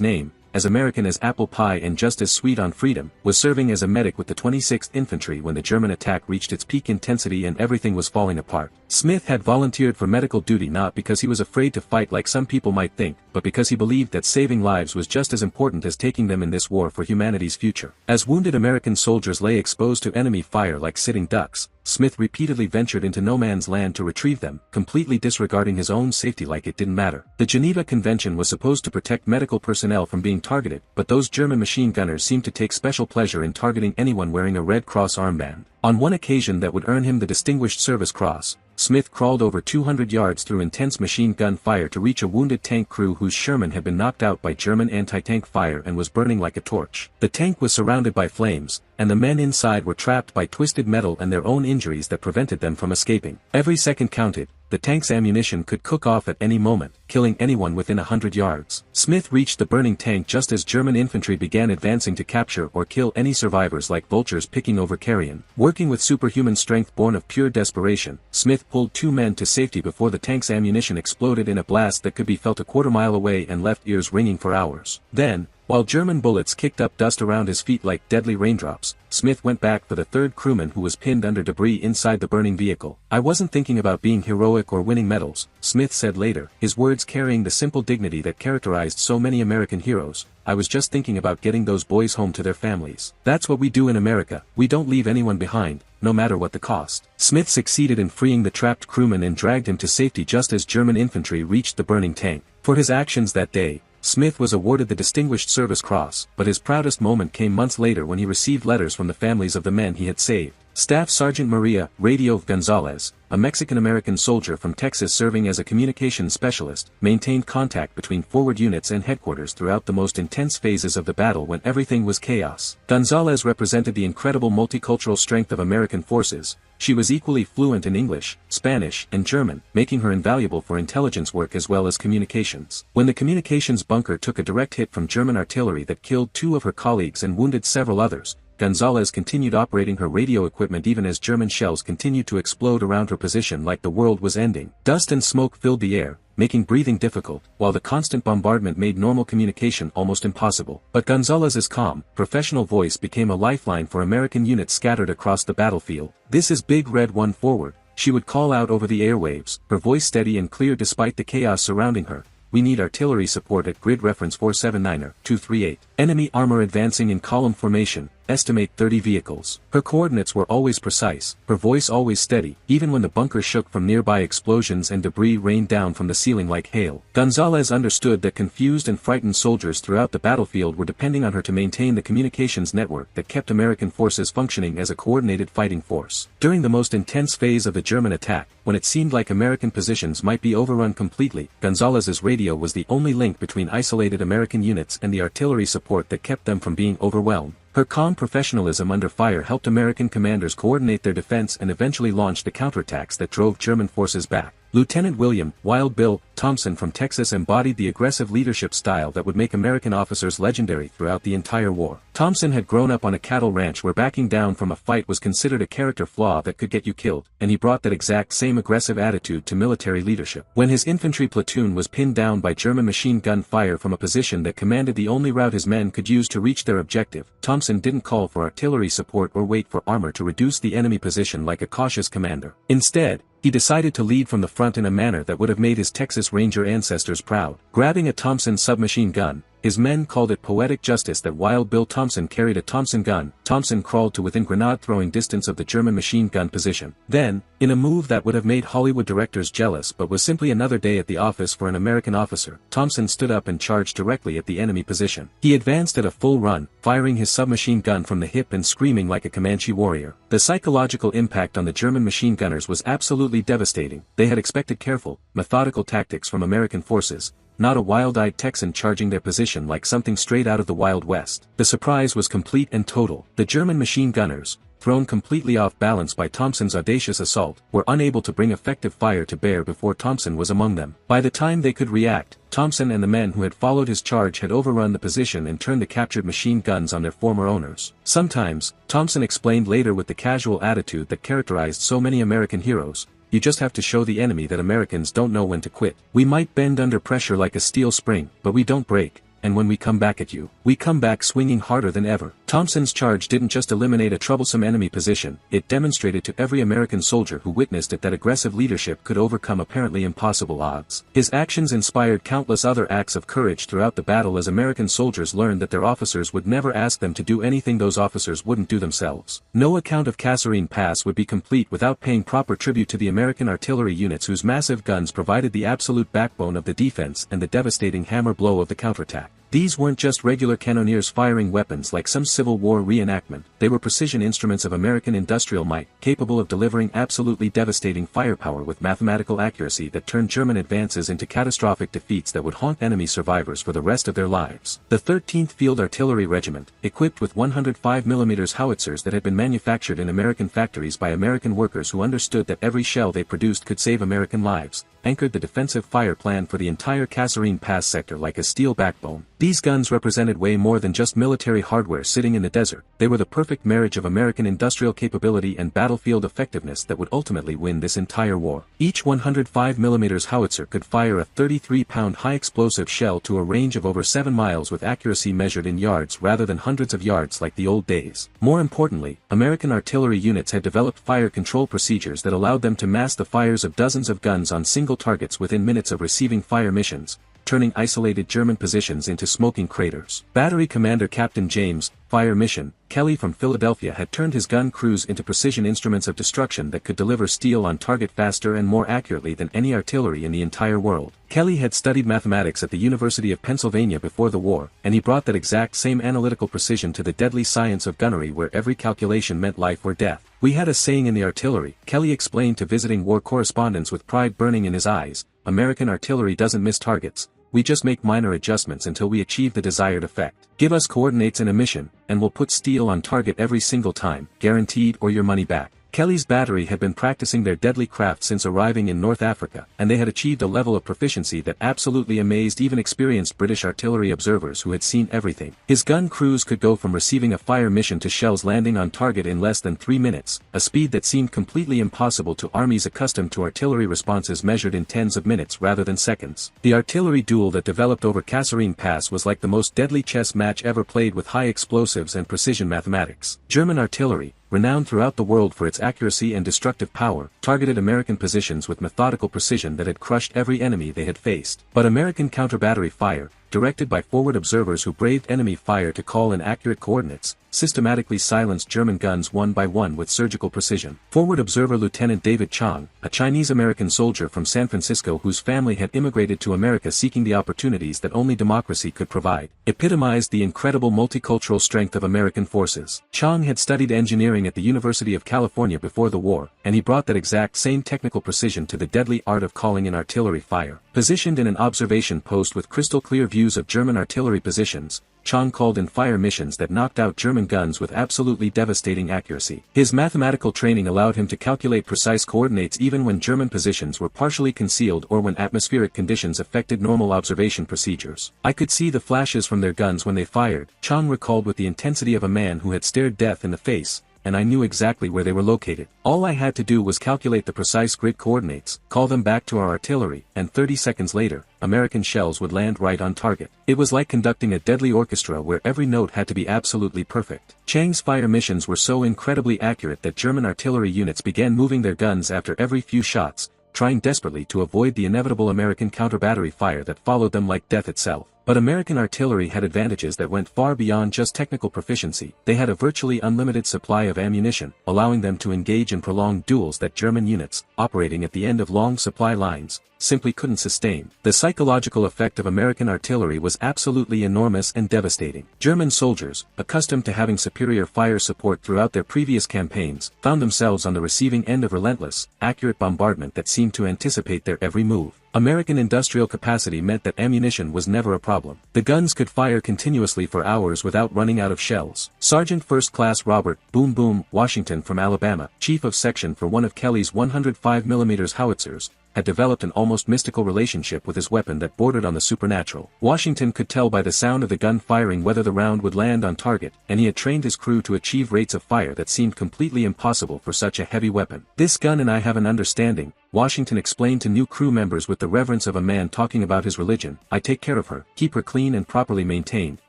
name, as American as apple pie and just as sweet on freedom, was serving as a medic with the 26th Infantry when the German attack reached its peak intensity and everything was falling apart. Smith had volunteered for medical duty not because he was afraid to fight like some people might think, but because he believed that saving lives was just as important as taking them in this war for humanity's future. As wounded American soldiers lay exposed to enemy fire like sitting ducks, Smith repeatedly ventured into no man's land to retrieve them, completely disregarding his own safety like it didn't matter. The Geneva Convention was supposed to protect medical personnel from being targeted, but those German machine gunners seemed to take special pleasure in targeting anyone wearing a Red Cross armband. On one occasion that would earn him the Distinguished Service Cross, Smith crawled over 200 yards through intense machine gun fire to reach a wounded tank crew whose Sherman had been knocked out by German anti-tank fire and was burning like a torch. The tank was surrounded by flames, and the men inside were trapped by twisted metal and their own injuries that prevented them from escaping. Every second counted. The tank's ammunition could cook off at any moment, killing anyone within 100 yards. Smith reached the burning tank just as German infantry began advancing to capture or kill any survivors like vultures picking over carrion. Working with superhuman strength born of pure desperation, Smith pulled two men to safety before the tank's ammunition exploded in a blast that could be felt a quarter-mile away and left ears ringing for hours. Then, while German bullets kicked up dust around his feet like deadly raindrops, Smith went back for the third crewman who was pinned under debris inside the burning vehicle. "I wasn't thinking about being heroic or winning medals," Smith said later, his words carrying the simple dignity that characterized so many American heroes. "I was just thinking about getting those boys home to their families. That's what we do in America, we don't leave anyone behind, no matter what the cost." Smith succeeded in freeing the trapped crewman and dragged him to safety just as German infantry reached the burning tank. For his actions that day, Smith was awarded the Distinguished Service Cross, but his proudest moment came months later when he received letters from the families of the men he had saved. Staff Sergeant Maria Radio Gonzalez, a Mexican-American soldier from Texas serving as a communications specialist, maintained contact between forward units and headquarters throughout the most intense phases of the battle when everything was chaos. Gonzalez represented the incredible multicultural strength of American forces. She was equally fluent in English, Spanish, and German, making her invaluable for intelligence work as well as communications. When the communications bunker took a direct hit from German artillery that killed two of her colleagues and wounded several others, Gonzalez continued operating her radio equipment even as German shells continued to explode around her position like the world was ending. Dust and smoke filled the air, making breathing difficult, while the constant bombardment made normal communication almost impossible. But Gonzalez's calm, professional voice became a lifeline for American units scattered across the battlefield. "This is Big Red 1 forward," she would call out over the airwaves, her voice steady and clear despite the chaos surrounding her. "We need artillery support at grid reference 479er-238. Enemy armor advancing in column formation, estimate 30 vehicles." Her coordinates were always precise, her voice always steady, even when the bunker shook from nearby explosions and debris rained down from the ceiling like hail. Gonzalez understood that confused and frightened soldiers throughout the battlefield were depending on her to maintain the communications network that kept American forces functioning as a coordinated fighting force. During the most intense phase of the German attack, when it seemed like American positions might be overrun completely, Gonzalez's radio was the only link between isolated American units and the artillery support that kept them from being overwhelmed. Her calm professionalism under fire helped American commanders coordinate their defense and eventually launch the counterattacks that drove German forces back. Lieutenant William "Wild Bill" Thompson from Texas embodied the aggressive leadership style that would make American officers legendary throughout the entire war. Thompson had grown up on a cattle ranch where backing down from a fight was considered a character flaw that could get you killed, and he brought that exact same aggressive attitude to military leadership. When his infantry platoon was pinned down by German machine gun fire from a position that commanded the only route his men could use to reach their objective, Thompson didn't call for artillery support or wait for armor to reduce the enemy position like a cautious commander. Instead, he decided to lead from the front in a manner that would have made his Texas Ranger ancestors proud. Grabbing a Thompson submachine gun, his men called it poetic justice that Wild Bill Thompson carried a Thompson gun. Thompson crawled to within grenade-throwing distance of the German machine gun position. Then, in a move that would have made Hollywood directors jealous but was simply another day at the office for an American officer, Thompson stood up and charged directly at the enemy position. He advanced at a full run, firing his submachine gun from the hip and screaming like a Comanche warrior. The psychological impact on the German machine gunners was absolutely devastating. They had expected careful, methodical tactics from American forces, not a wild-eyed Texan charging their position like something straight out of the Wild West. The surprise was complete and total. The German machine gunners, thrown completely off balance by Thompson's audacious assault, were unable to bring effective fire to bear before Thompson was among them. By the time they could react, Thompson and the men who had followed his charge had overrun the position and turned the captured machine guns on their former owners. Sometimes, Thompson explained later with the casual attitude that characterized so many American heroes, you just have to show the enemy that Americans don't know when to quit. We might bend under pressure like a steel spring, but we don't break. And when we come back at you, we come back swinging harder than ever. Thompson's charge didn't just eliminate a troublesome enemy position, it demonstrated to every American soldier who witnessed it that aggressive leadership could overcome apparently impossible odds. His actions inspired countless other acts of courage throughout the battle as American soldiers learned that their officers would never ask them to do anything those officers wouldn't do themselves. No account of Kasserine Pass would be complete without paying proper tribute to the American artillery units whose massive guns provided the absolute backbone of the defense and the devastating hammer blow of the counterattack. These weren't just regular cannoneers firing weapons like some Civil War reenactment, they were precision instruments of American industrial might, capable of delivering absolutely devastating firepower with mathematical accuracy that turned German advances into catastrophic defeats that would haunt enemy survivors for the rest of their lives. The 13th Field Artillery Regiment, equipped with 105mm howitzers that had been manufactured in American factories by American workers who understood that every shell they produced could save American lives, anchored the defensive fire plan for the entire Kasserine Pass sector like a steel backbone. These guns represented way more than just military hardware sitting in the desert, they were the perfect marriage of American industrial capability and battlefield effectiveness that would ultimately win this entire war. Each 105mm howitzer could fire a 33-pound high-explosive shell to a range of over 7 miles with accuracy measured in yards rather than hundreds of yards like the old days. More importantly, American artillery units had developed fire control procedures that allowed them to mask the fires of dozens of guns on single targets within minutes of receiving fire missions, turning isolated German positions into smoking craters. Battery Commander Captain James Fire Mission Kelly from Philadelphia had turned his gun crews into precision instruments of destruction that could deliver steel on target faster and more accurately than any artillery in the entire world. Kelly had studied mathematics at the University of Pennsylvania before the war, and he brought that exact same analytical precision to the deadly science of gunnery where every calculation meant life or death. We had a saying in the artillery, Kelly explained to visiting war correspondents with pride burning in his eyes, American artillery doesn't miss targets, we just make minor adjustments until we achieve the desired effect. Give us coordinates and a mission, and we'll put steel on target every single time, guaranteed or your money back. Kelly's battery had been practicing their deadly craft since arriving in North Africa, and they had achieved a level of proficiency that absolutely amazed even experienced British artillery observers who had seen everything. His gun crews could go from receiving a fire mission to shells landing on target in less than 3 minutes, a speed that seemed completely impossible to armies accustomed to artillery responses measured in tens of minutes rather than seconds. The artillery duel that developed over Kasserine Pass was like the most deadly chess match ever played with high explosives and precision mathematics. German artillery, renowned throughout the world for its accuracy and destructive power, targeted American positions with methodical precision that had crushed every enemy they had faced. But American counter-battery fire, directed by forward observers who braved enemy fire to call in accurate coordinates, systematically silenced German guns one by one with surgical precision. Forward observer Lieutenant David Chang, a Chinese-American soldier from San Francisco whose family had immigrated to America seeking the opportunities that only democracy could provide, epitomized the incredible multicultural strength of American forces. Chang had studied engineering at the University of California before the war, and he brought that exact same technical precision to the deadly art of calling in artillery fire. Positioned in an observation post with crystal-clear views of German artillery positions, Chang called in fire missions that knocked out German guns with absolutely devastating accuracy. His mathematical training allowed him to calculate precise coordinates even when German positions were partially concealed or when atmospheric conditions affected normal observation procedures. I could see the flashes from their guns when they fired, Chang recalled with the intensity of a man who had stared death in the face, and I knew exactly where they were located. All I had to do was calculate the precise grid coordinates, call them back to our artillery, and 30 seconds later, American shells would land right on target. It was like conducting a deadly orchestra where every note had to be absolutely perfect. Chang's fire missions were so incredibly accurate that German artillery units began moving their guns after every few shots, trying desperately to avoid the inevitable American counter-battery fire that followed them like death itself. But American artillery had advantages that went far beyond just technical proficiency. They had a virtually unlimited supply of ammunition, allowing them to engage in prolonged duels that German units, operating at the end of long supply lines, simply couldn't sustain. The psychological effect of American artillery was absolutely enormous and devastating. German soldiers, accustomed to having superior fire support throughout their previous campaigns, found themselves on the receiving end of relentless, accurate bombardment that seemed to anticipate their every move. American industrial capacity meant that ammunition was never a problem. The guns could fire continuously for hours without running out of shells. Sergeant First Class Robert Boom Boom Washington from Alabama, chief of section for one of Kelly's 105mm howitzers, had developed an almost mystical relationship with his weapon that bordered on the supernatural. Washington could tell by the sound of the gun firing whether the round would land on target, and he had trained his crew to achieve rates of fire that seemed completely impossible for such a heavy weapon. "This gun and I have an understanding," Washington explained to new crew members with the reverence of a man talking about his religion. "I take care of her, keep her clean and properly maintained,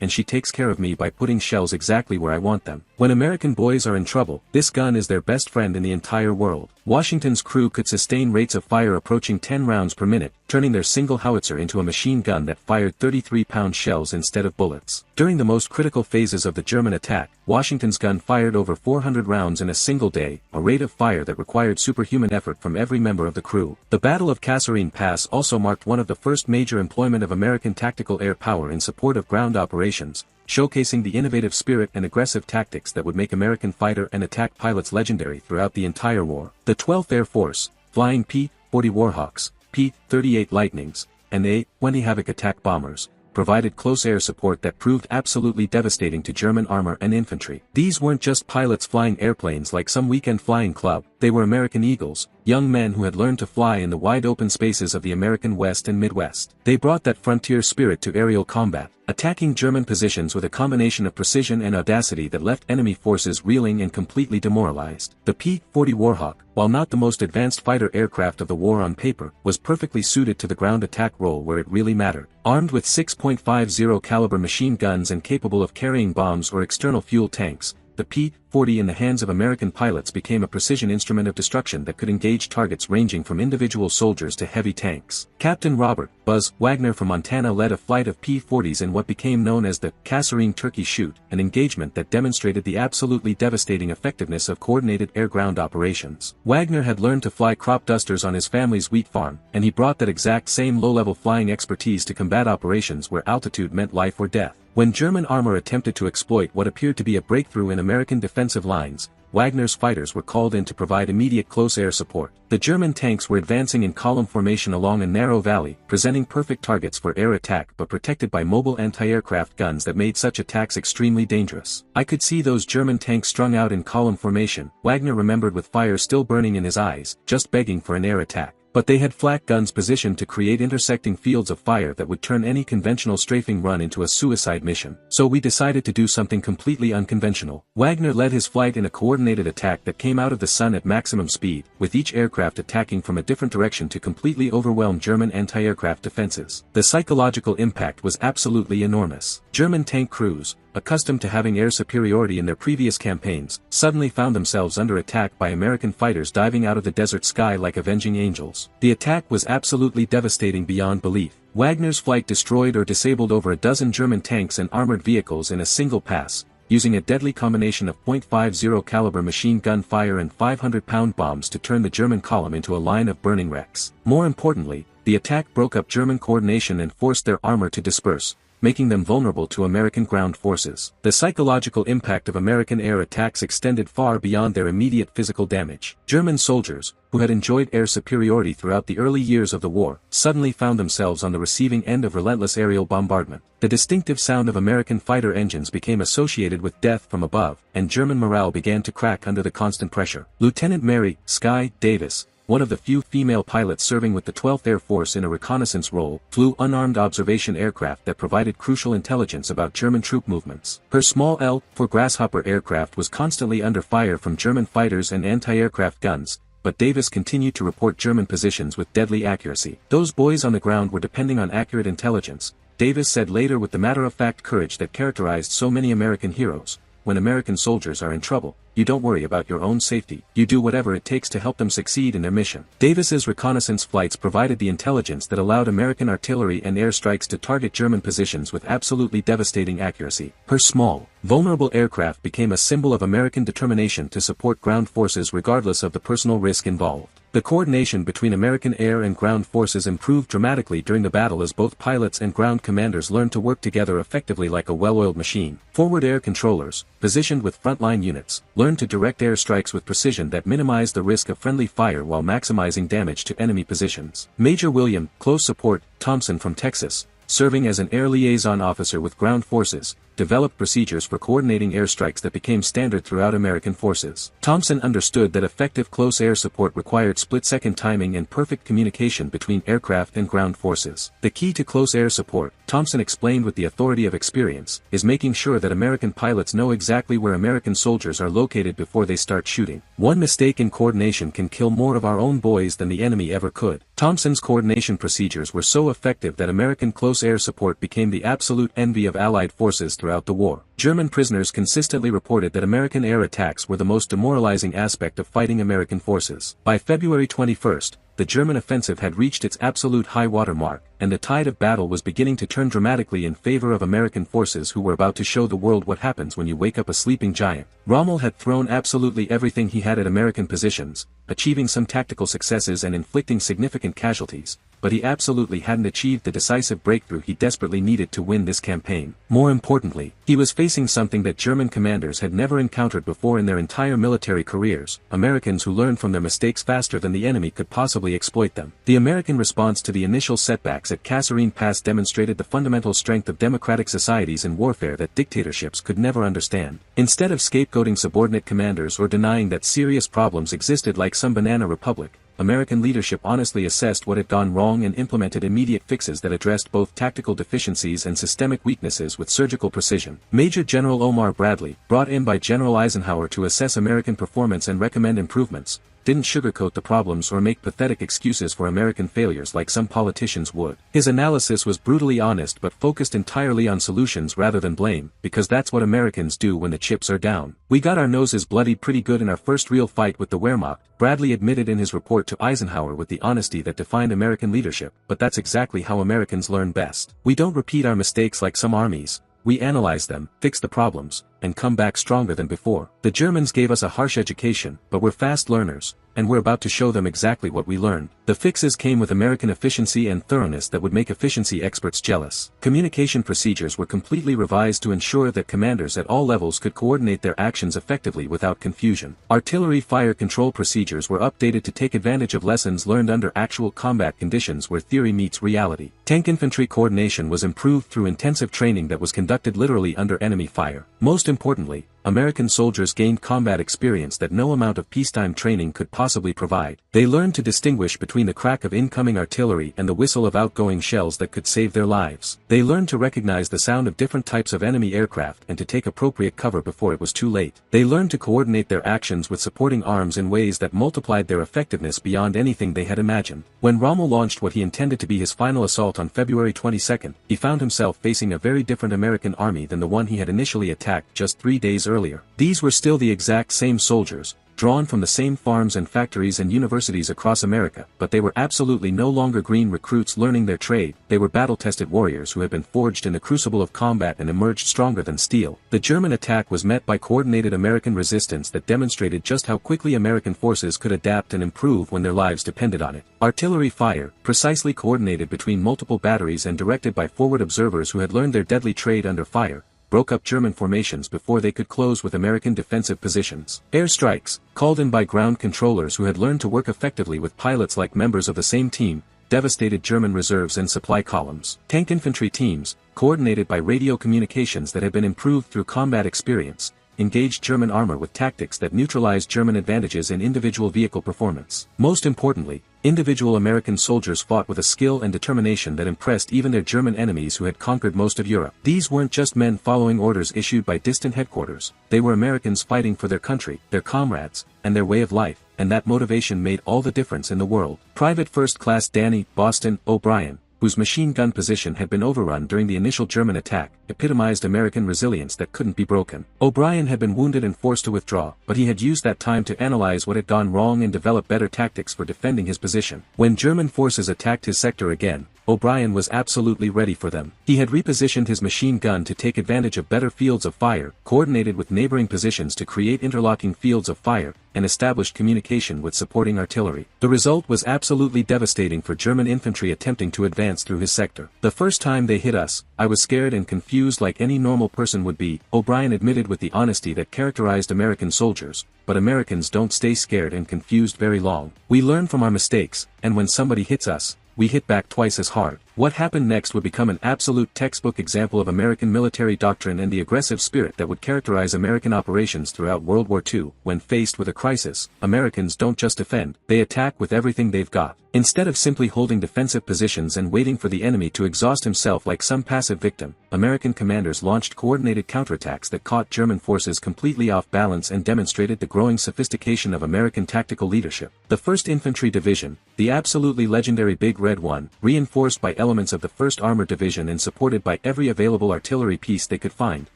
and she takes care of me by putting shells exactly where I want them. When American boys are in trouble, this gun is their best friend in the entire world." Washington's crew could sustain rates of fire approaching 10 rounds per minute, turning their single howitzer into a machine gun that fired 33-pound shells instead of bullets. During the most critical phases of the German attack, Washington's gun fired over 400 rounds in a single day, a rate of fire that required superhuman effort from every member of the crew. The Battle of Kasserine Pass also marked one of the first major employment of American tactical air power in support of ground operations, showcasing the innovative spirit and aggressive tactics that would make American fighter and attack pilots legendary throughout the entire war. The 12th Air Force, flying P-40 Warhawks, P-38 Lightnings, and A-20 Havoc attack bombers, provided close air support that proved absolutely devastating to German armor and infantry. These weren't just pilots flying airplanes like some weekend flying club, they were American Eagles, young men who had learned to fly in the wide open spaces of the American West and Midwest. They brought that frontier spirit to aerial combat, attacking German positions with a combination of precision and audacity that left enemy forces reeling and completely demoralized. The P-40 Warhawk, while not the most advanced fighter aircraft of the war on paper, was perfectly suited to the ground attack role where it really mattered. Armed with 6.50 caliber machine guns and capable of carrying bombs or external fuel tanks, the P-40 in the hands of American pilots became a precision instrument of destruction that could engage targets ranging from individual soldiers to heavy tanks. Captain Robert Buzz Wagner from Montana led a flight of P-40s in what became known as the Kasserine Turkey Shoot, an engagement that demonstrated the absolutely devastating effectiveness of coordinated air-ground operations. Wagner had learned to fly crop dusters on his family's wheat farm, and he brought that exact same low-level flying expertise to combat operations where altitude meant life or death. When German armor attempted to exploit what appeared to be a breakthrough in American defensive lines, Wagner's fighters were called in to provide immediate close air support. The German tanks were advancing in column formation along a narrow valley, presenting perfect targets for air attack but protected by mobile anti-aircraft guns that made such attacks extremely dangerous. "I could see those German tanks strung out in column formation," Wagner remembered with fire still burning in his eyes, just begging for an air attack. But they had flak guns positioned to create intersecting fields of fire that would turn any conventional strafing run into a suicide mission. So we decided to do something completely unconventional. Wagner led his flight in a coordinated attack that came out of the sun at maximum speed, with each aircraft attacking from a different direction to completely overwhelm German anti-aircraft defenses. The psychological impact was absolutely enormous. German tank crews, accustomed to having air superiority in their previous campaigns, suddenly found themselves under attack by American fighters diving out of the desert sky like avenging angels. The attack was absolutely devastating beyond belief. Wagner's flight destroyed or disabled over a dozen German tanks and armored vehicles in a single pass, using a deadly combination of .50 caliber machine gun fire and 500-pound bombs to turn the German column into a line of burning wrecks. More importantly, the attack broke up German coordination and forced their armor to disperse, making them vulnerable to American ground forces. The psychological impact of American air attacks extended far beyond their immediate physical damage. German soldiers, who had enjoyed air superiority throughout the early years of the war, suddenly found themselves on the receiving end of relentless aerial bombardment. The distinctive sound of American fighter engines became associated with death from above, and German morale began to crack under the constant pressure. Lieutenant Mary Sky Davis, one of the few female pilots serving with the 12th Air Force in a reconnaissance role, flew unarmed observation aircraft that provided crucial intelligence about German troop movements. Her small L-4 Grasshopper aircraft was constantly under fire from German fighters and anti-aircraft guns, but Davis continued to report German positions with deadly accuracy. "Those boys on the ground were depending on accurate intelligence," Davis said later with the matter-of-fact courage that characterized so many American heroes. "When American soldiers are in trouble, you don't worry about your own safety, you do whatever it takes to help them succeed in their mission." Davis's reconnaissance flights provided the intelligence that allowed American artillery and airstrikes to target German positions with absolutely devastating accuracy. Her small, vulnerable aircraft became a symbol of American determination to support ground forces regardless of the personal risk involved. The coordination between American air and ground forces improved dramatically during the battle as both pilots and ground commanders learned to work together effectively like a well-oiled machine. Forward air controllers, positioned with frontline units, learned to direct airstrikes with precision that minimized the risk of friendly fire while maximizing damage to enemy positions. Major William Close Support Thompson from Texas, serving as an air liaison officer with ground forces, developed procedures for coordinating airstrikes that became standard throughout American forces. Thompson understood that effective close air support required split-second timing and perfect communication between aircraft and ground forces. "The key to close air support," Thompson explained with the authority of experience, "is making sure that American pilots know exactly where American soldiers are located before they start shooting. One mistake in coordination can kill more of our own boys than the enemy ever could." Thompson's coordination procedures were so effective that American close air support became the absolute envy of Allied forces throughout the war. German prisoners consistently reported that American air attacks were the most demoralizing aspect of fighting American forces. By February 21, the German offensive had reached its absolute high-water mark, and the tide of battle was beginning to turn dramatically in favor of American forces who were about to show the world what happens when you wake up a sleeping giant. Rommel had thrown absolutely everything he had at American positions, achieving some tactical successes and inflicting significant casualties, but he absolutely hadn't achieved the decisive breakthrough he desperately needed to win this campaign. More importantly, he was facing something that German commanders had never encountered before in their entire military careers: Americans who learned from their mistakes faster than the enemy could possibly exploit them. The American response to the initial setbacks at Kasserine Pass demonstrated the fundamental strength of democratic societies in warfare that dictatorships could never understand. Instead of scapegoating subordinate commanders or denying that serious problems existed like some banana republic, American leadership honestly assessed what had gone wrong and implemented immediate fixes that addressed both tactical deficiencies and systemic weaknesses with surgical precision. Major General Omar Bradley, brought in by General Eisenhower to assess American performance and recommend improvements, didn't sugarcoat the problems or make pathetic excuses for American failures like some politicians would. His analysis was brutally honest but focused entirely on solutions rather than blame, because that's what Americans do when the chips are down. "We got our noses bloodied pretty good in our first real fight with the Wehrmacht," Bradley admitted in his report to Eisenhower with the honesty that defined American leadership, "but that's exactly how Americans learn best. We don't repeat our mistakes like some armies. We analyze them, fix the problems, and come back stronger than before. The Germans gave us a harsh education, but we're fast learners, and we're about to show them exactly what we learned." The fixes came with American efficiency and thoroughness that would make efficiency experts jealous. Communication procedures were completely revised to ensure that commanders at all levels could coordinate their actions effectively without confusion. Artillery fire control procedures were updated to take advantage of lessons learned under actual combat conditions where theory meets reality. Tank infantry coordination was improved through intensive training that was conducted literally under enemy fire. Most importantly, American soldiers gained combat experience that no amount of peacetime training could possibly provide. They learned to distinguish between the crack of incoming artillery and the whistle of outgoing shells that could save their lives. They learned to recognize the sound of different types of enemy aircraft and to take appropriate cover before it was too late. They learned to coordinate their actions with supporting arms in ways that multiplied their effectiveness beyond anything they had imagined. When Rommel launched what he intended to be his final assault on February 22, he found himself facing a very different American army than the one he had initially attacked just 3 days earlier. These were still the exact same soldiers, drawn from the same farms and factories and universities across America, but they were absolutely no longer green recruits learning their trade. They were battle-tested warriors who had been forged in the crucible of combat and emerged stronger than steel. The German attack was met by coordinated American resistance that demonstrated just how quickly American forces could adapt and improve when their lives depended on it. Artillery fire, precisely coordinated between multiple batteries and directed by forward observers who had learned their deadly trade under fire, broke up German formations before they could close with American defensive positions. Air strikes, called in by ground controllers who had learned to work effectively with pilots like members of the same team, devastated German reserves and supply columns. Tank infantry teams, coordinated by radio communications that had been improved through combat experience, engaged German armor with tactics that neutralized German advantages in individual vehicle performance. Most importantly, individual American soldiers fought with a skill and determination that impressed even their German enemies who had conquered most of Europe. These weren't just men following orders issued by distant headquarters, they were Americans fighting for their country, their comrades, and their way of life, and that motivation made all the difference in the world. Private First Class Danny Boston O'Brien, whose machine gun position had been overrun during the initial German attack, epitomized American resilience that couldn't be broken. O'Brien had been wounded and forced to withdraw, but he had used that time to analyze what had gone wrong and develop better tactics for defending his position. When German forces attacked his sector again, O'Brien was absolutely ready for them. He had repositioned his machine gun to take advantage of better fields of fire, coordinated with neighboring positions to create interlocking fields of fire, and established communication with supporting artillery. The result was absolutely devastating for German infantry attempting to advance through his sector. "The first time they hit us, I was scared and confused like any normal person would be," O'Brien admitted with the honesty that characterized American soldiers. But Americans don't stay scared and confused very long. "We learn from our mistakes, and when somebody hits us, we hit back twice as hard." What happened next would become an absolute textbook example of American military doctrine and the aggressive spirit that would characterize American operations throughout World War II. When faced with a crisis, Americans don't just defend, they attack with everything they've got. Instead of simply holding defensive positions and waiting for the enemy to exhaust himself like some passive victim, American commanders launched coordinated counterattacks that caught German forces completely off balance and demonstrated the growing sophistication of American tactical leadership. The 1st Infantry Division, the absolutely legendary Big Red One, reinforced by elements of the 1st Armored Division and supported by every available artillery piece they could find,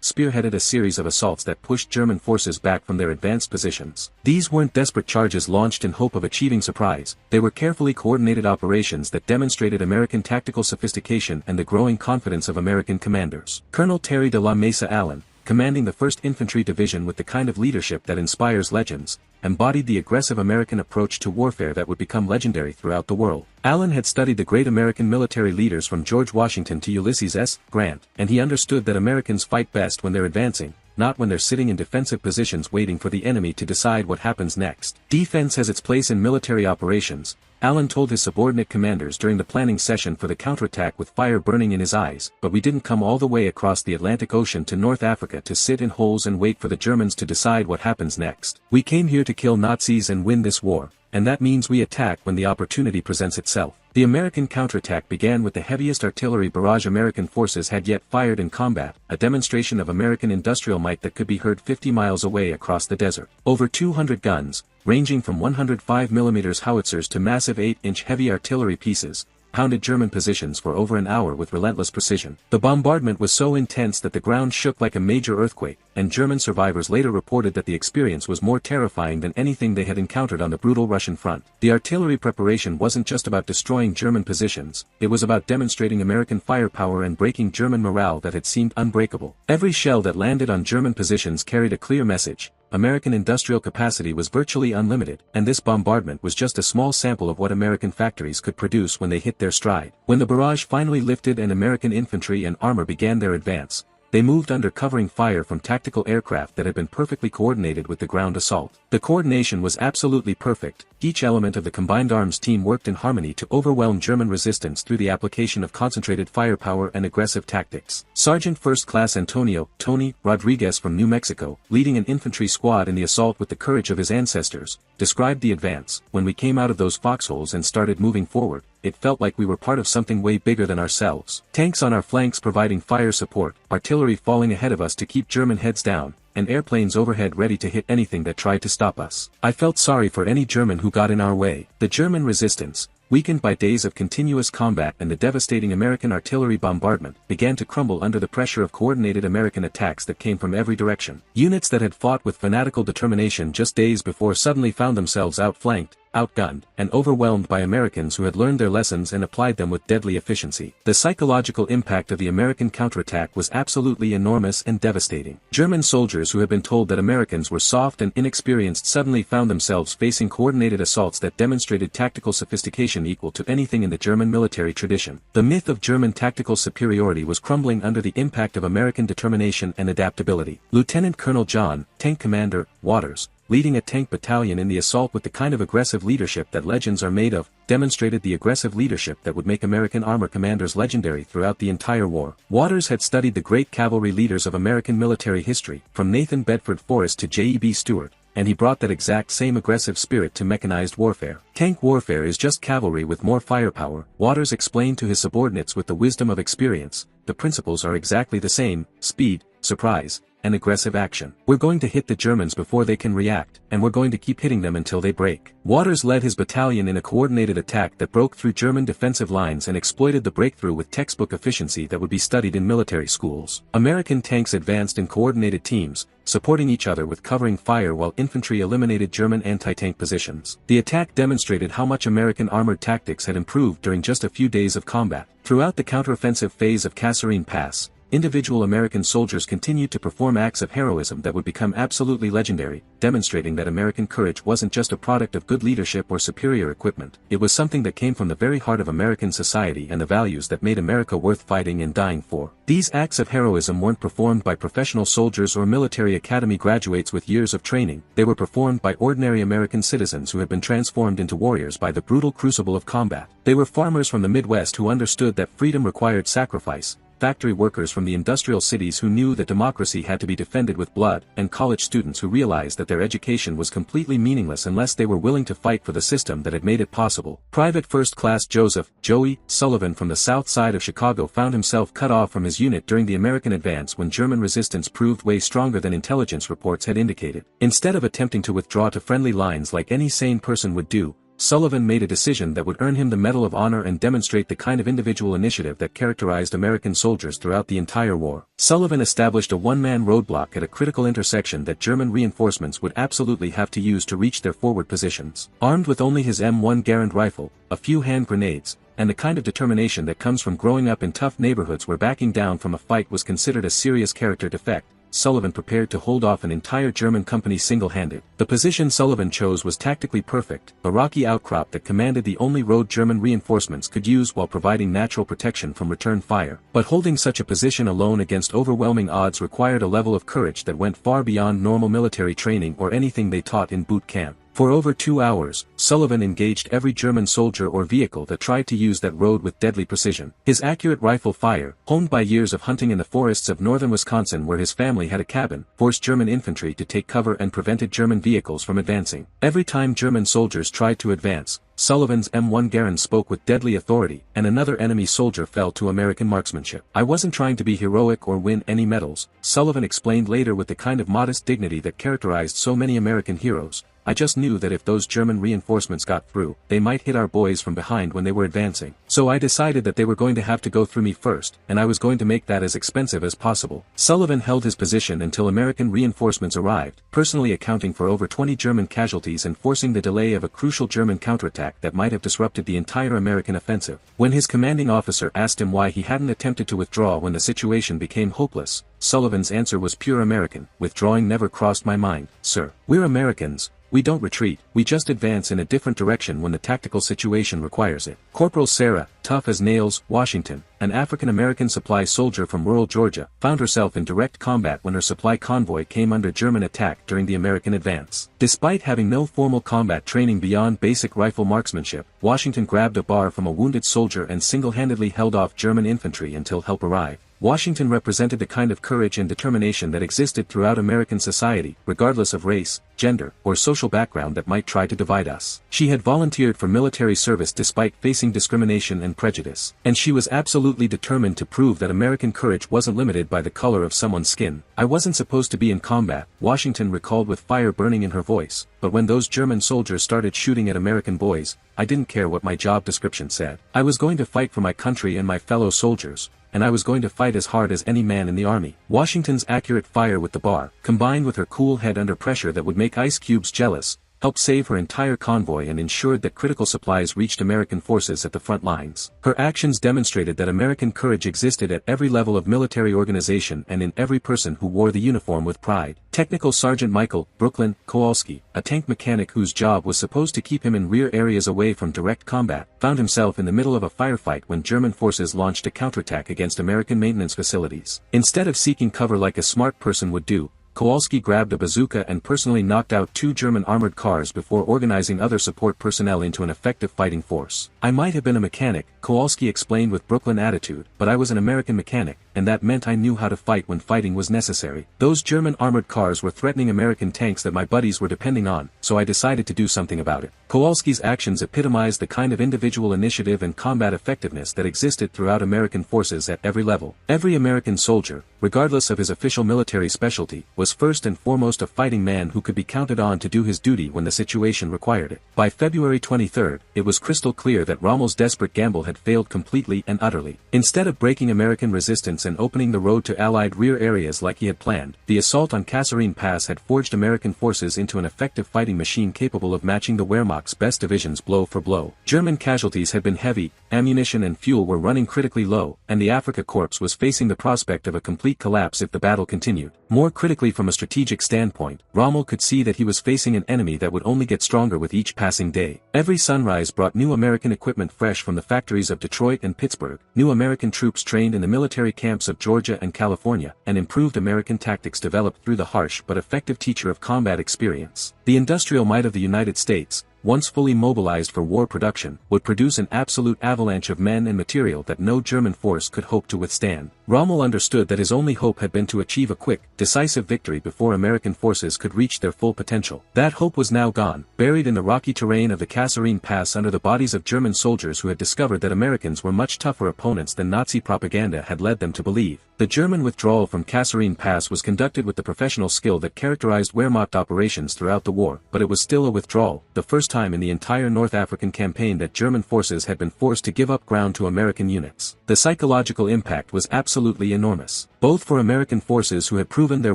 spearheaded a series of assaults that pushed German forces back from their advanced positions. These weren't desperate charges launched in hope of achieving surprise, they were carefully coordinated operations that demonstrated American tactical sophistication and the growing confidence of American commanders. Colonel Terry de la Mesa Allen, commanding the 1st Infantry Division with the kind of leadership that inspires legends, embodied the aggressive American approach to warfare that would become legendary throughout the world. Allen had studied the great American military leaders from George Washington to Ulysses S. Grant, and he understood that Americans fight best when they're advancing, not when they're sitting in defensive positions waiting for the enemy to decide what happens next. Defense has its place in military operations, Allen told his subordinate commanders during the planning session for the counterattack with fire burning in his eyes, but we didn't come all the way across the Atlantic Ocean to North Africa to sit in holes and wait for the Germans to decide what happens next. We came here to kill Nazis and win this war, and that means we attack when the opportunity presents itself. The American counterattack began with the heaviest artillery barrage American forces had yet fired in combat, a demonstration of American industrial might that could be heard 50 miles away across the desert. Over 200 guns, ranging from 105mm howitzers to massive 8-inch heavy artillery pieces, pounded German positions for over an hour with relentless precision. The bombardment was so intense that the ground shook like a major earthquake, and German survivors later reported that the experience was more terrifying than anything they had encountered on the brutal Russian front. The artillery preparation wasn't just about destroying German positions, it was about demonstrating American firepower and breaking German morale that had seemed unbreakable. Every shell that landed on German positions carried a clear message: American industrial capacity was virtually unlimited, and this bombardment was just a small sample of what American factories could produce when they hit their stride. When the barrage finally lifted and American infantry and armor began their advance, they moved under covering fire from tactical aircraft that had been perfectly coordinated with the ground assault. The coordination was absolutely perfect. Each element of the combined arms team worked in harmony to overwhelm German resistance through the application of concentrated firepower and aggressive tactics. Sergeant First Class Antonio "Tony" Rodriguez from New Mexico, leading an infantry squad in the assault with the courage of his ancestors, described the advance. "When we came out of those foxholes and started moving forward, it felt like we were part of something way bigger than ourselves. Tanks on our flanks providing fire support, artillery falling ahead of us to keep German heads down, and airplanes overhead ready to hit anything that tried to stop us. I felt sorry for any German who got in our way." The German resistance, weakened by days of continuous combat and the devastating American artillery bombardment, began to crumble under the pressure of coordinated American attacks that came from every direction. Units that had fought with fanatical determination just days before suddenly found themselves outflanked, outgunned, and overwhelmed by Americans who had learned their lessons and applied them with deadly efficiency. The psychological impact of the American counterattack was absolutely enormous and devastating. German soldiers who had been told that Americans were soft and inexperienced suddenly found themselves facing coordinated assaults that demonstrated tactical sophistication equal to anything in the German military tradition. The myth of German tactical superiority was crumbling under the impact of American determination and adaptability. Lieutenant Colonel John, Tank Commander, Waters, leading a tank battalion in the assault with the kind of aggressive leadership that legends are made of, demonstrated the aggressive leadership that would make American armor commanders legendary throughout the entire war. Waters had studied the great cavalry leaders of American military history, from Nathan Bedford Forrest to J.E.B. Stuart, and he brought that exact same aggressive spirit to mechanized warfare. Tank warfare is just cavalry with more firepower, Waters explained to his subordinates with the wisdom of experience. The principles are exactly the same: speed, surprise, and aggressive action. We're going to hit the Germans before they can react, and we're going to keep hitting them until they break. Waters led his battalion in a coordinated attack that broke through German defensive lines and exploited the breakthrough with textbook efficiency that would be studied in military schools. American tanks advanced in coordinated teams, supporting each other with covering fire while infantry eliminated German anti-tank positions. The attack demonstrated how much American armored tactics had improved during just a few days of combat. Throughout the counteroffensive phase of Kasserine Pass, individual American soldiers continued to perform acts of heroism that would become absolutely legendary, demonstrating that American courage wasn't just a product of good leadership or superior equipment. It was something that came from the very heart of American society and the values that made America worth fighting and dying for. These acts of heroism weren't performed by professional soldiers or military academy graduates with years of training. They were performed by ordinary American citizens who had been transformed into warriors by the brutal crucible of combat. They were farmers from the Midwest who understood that freedom required sacrifice, factory workers from the industrial cities who knew that democracy had to be defended with blood, and college students who realized that their education was completely meaningless unless they were willing to fight for the system that had made it possible. Private First Class Joseph Joey Sullivan from the south side of Chicago found himself cut off from his unit during the American advance when German resistance proved way stronger than intelligence reports had indicated. Instead of attempting to withdraw to friendly lines like any sane person would do, Sullivan made a decision that would earn him the Medal of Honor and demonstrate the kind of individual initiative that characterized American soldiers throughout the entire war. Sullivan established a one-man roadblock at a critical intersection that German reinforcements would absolutely have to use to reach their forward positions. Armed with only his M1 Garand rifle, a few hand grenades, and the kind of determination that comes from growing up in tough neighborhoods where backing down from a fight was considered a serious character defect, Sullivan prepared to hold off an entire German company single-handed. The position Sullivan chose was tactically perfect, a rocky outcrop that commanded the only road German reinforcements could use while providing natural protection from return fire. But holding such a position alone against overwhelming odds required a level of courage that went far beyond normal military training or anything they taught in boot camp. For over 2 hours, Sullivan engaged every German soldier or vehicle that tried to use that road with deadly precision. His accurate rifle fire, honed by years of hunting in the forests of northern Wisconsin where his family had a cabin, forced German infantry to take cover and prevented German vehicles from advancing. Every time German soldiers tried to advance, Sullivan's M1 Garand spoke with deadly authority, and another enemy soldier fell to American marksmanship. "I wasn't trying to be heroic or win any medals," Sullivan explained later with the kind of modest dignity that characterized so many American heroes. "I just knew that if those German reinforcements got through, they might hit our boys from behind when they were advancing. So I decided that they were going to have to go through me first, and I was going to make that as expensive as possible." Sullivan held his position until American reinforcements arrived, personally accounting for over 20 German casualties and forcing the delay of a crucial German counterattack that might have disrupted the entire American offensive. When his commanding officer asked him why he hadn't attempted to withdraw when the situation became hopeless, Sullivan's answer was pure American: "Withdrawing never crossed my mind, sir. We're Americans. We don't retreat, we just advance in a different direction when the tactical situation requires it." Corporal Sarah, tough as nails, Washington, an African-American supply soldier from rural Georgia, found herself in direct combat when her supply convoy came under German attack during the American advance. Despite having no formal combat training beyond basic rifle marksmanship, Washington grabbed a bar from a wounded soldier and single-handedly held off German infantry until help arrived. Washington represented the kind of courage and determination that existed throughout American society, regardless of race, gender, or social background that might try to divide us. She had volunteered for military service despite facing discrimination and prejudice. And she was absolutely determined to prove that American courage wasn't limited by the color of someone's skin. I wasn't supposed to be in combat, Washington recalled with fire burning in her voice, but when those German soldiers started shooting at American boys, I didn't care what my job description said. I was going to fight for my country and my fellow soldiers, and I was going to fight as hard as any man in the army. Washington's accurate fire with the bar, combined with her cool head under pressure that would make ice cubes jealous, helped save her entire convoy and ensured that critical supplies reached American forces at the front lines. Her actions demonstrated that American courage existed at every level of military organization and in every person who wore the uniform with pride. Technical Sergeant Michael Brooklyn Kowalski, a tank mechanic whose job was supposed to keep him in rear areas away from direct combat, found himself in the middle of a firefight when German forces launched a counterattack against American maintenance facilities. Instead of seeking cover like a smart person would do, Kowalski grabbed a bazooka and personally knocked out 2 German armored cars before organizing other support personnel into an effective fighting force. I might have been a mechanic, Kowalski explained with Brooklyn attitude, but I was an American mechanic, and that meant I knew how to fight when fighting was necessary. Those German armored cars were threatening American tanks that my buddies were depending on, so I decided to do something about it. Kowalski's actions epitomized the kind of individual initiative and combat effectiveness that existed throughout American forces at every level. Every American soldier, regardless of his official military specialty, was first and foremost a fighting man who could be counted on to do his duty when the situation required it. By February 23, it was crystal clear that Rommel's desperate gamble had failed completely and utterly. Instead of breaking American resistance and opening the road to Allied rear areas like he had planned, the assault on Kasserine Pass had forged American forces into an effective fighting machine capable of matching the Wehrmacht's best divisions blow for blow. German casualties had been heavy, ammunition and fuel were running critically low, and the Afrika Korps was facing the prospect of a complete collapse if the battle continued. More critically, from a strategic standpoint, Rommel could see that he was facing an enemy that would only get stronger with each passing day. Every sunrise brought new American equipment fresh from the factories of Detroit and Pittsburgh, new American troops trained in the military camps of Georgia and California, and improved American tactics developed through the harsh but effective teacher of combat experience. The industrial might of the United States, once fully mobilized for war production, would produce an absolute avalanche of men and material that no German force could hope to withstand. Rommel understood that his only hope had been to achieve a quick, decisive victory before American forces could reach their full potential. That hope was now gone, buried in the rocky terrain of the Kasserine Pass under the bodies of German soldiers who had discovered that Americans were much tougher opponents than Nazi propaganda had led them to believe. The German withdrawal from Kasserine Pass was conducted with the professional skill that characterized Wehrmacht operations throughout the war, but it was still a withdrawal, the first time in the entire North African campaign that German forces had been forced to give up ground to American units. The psychological impact was absolutely enormous, both for American forces who had proven their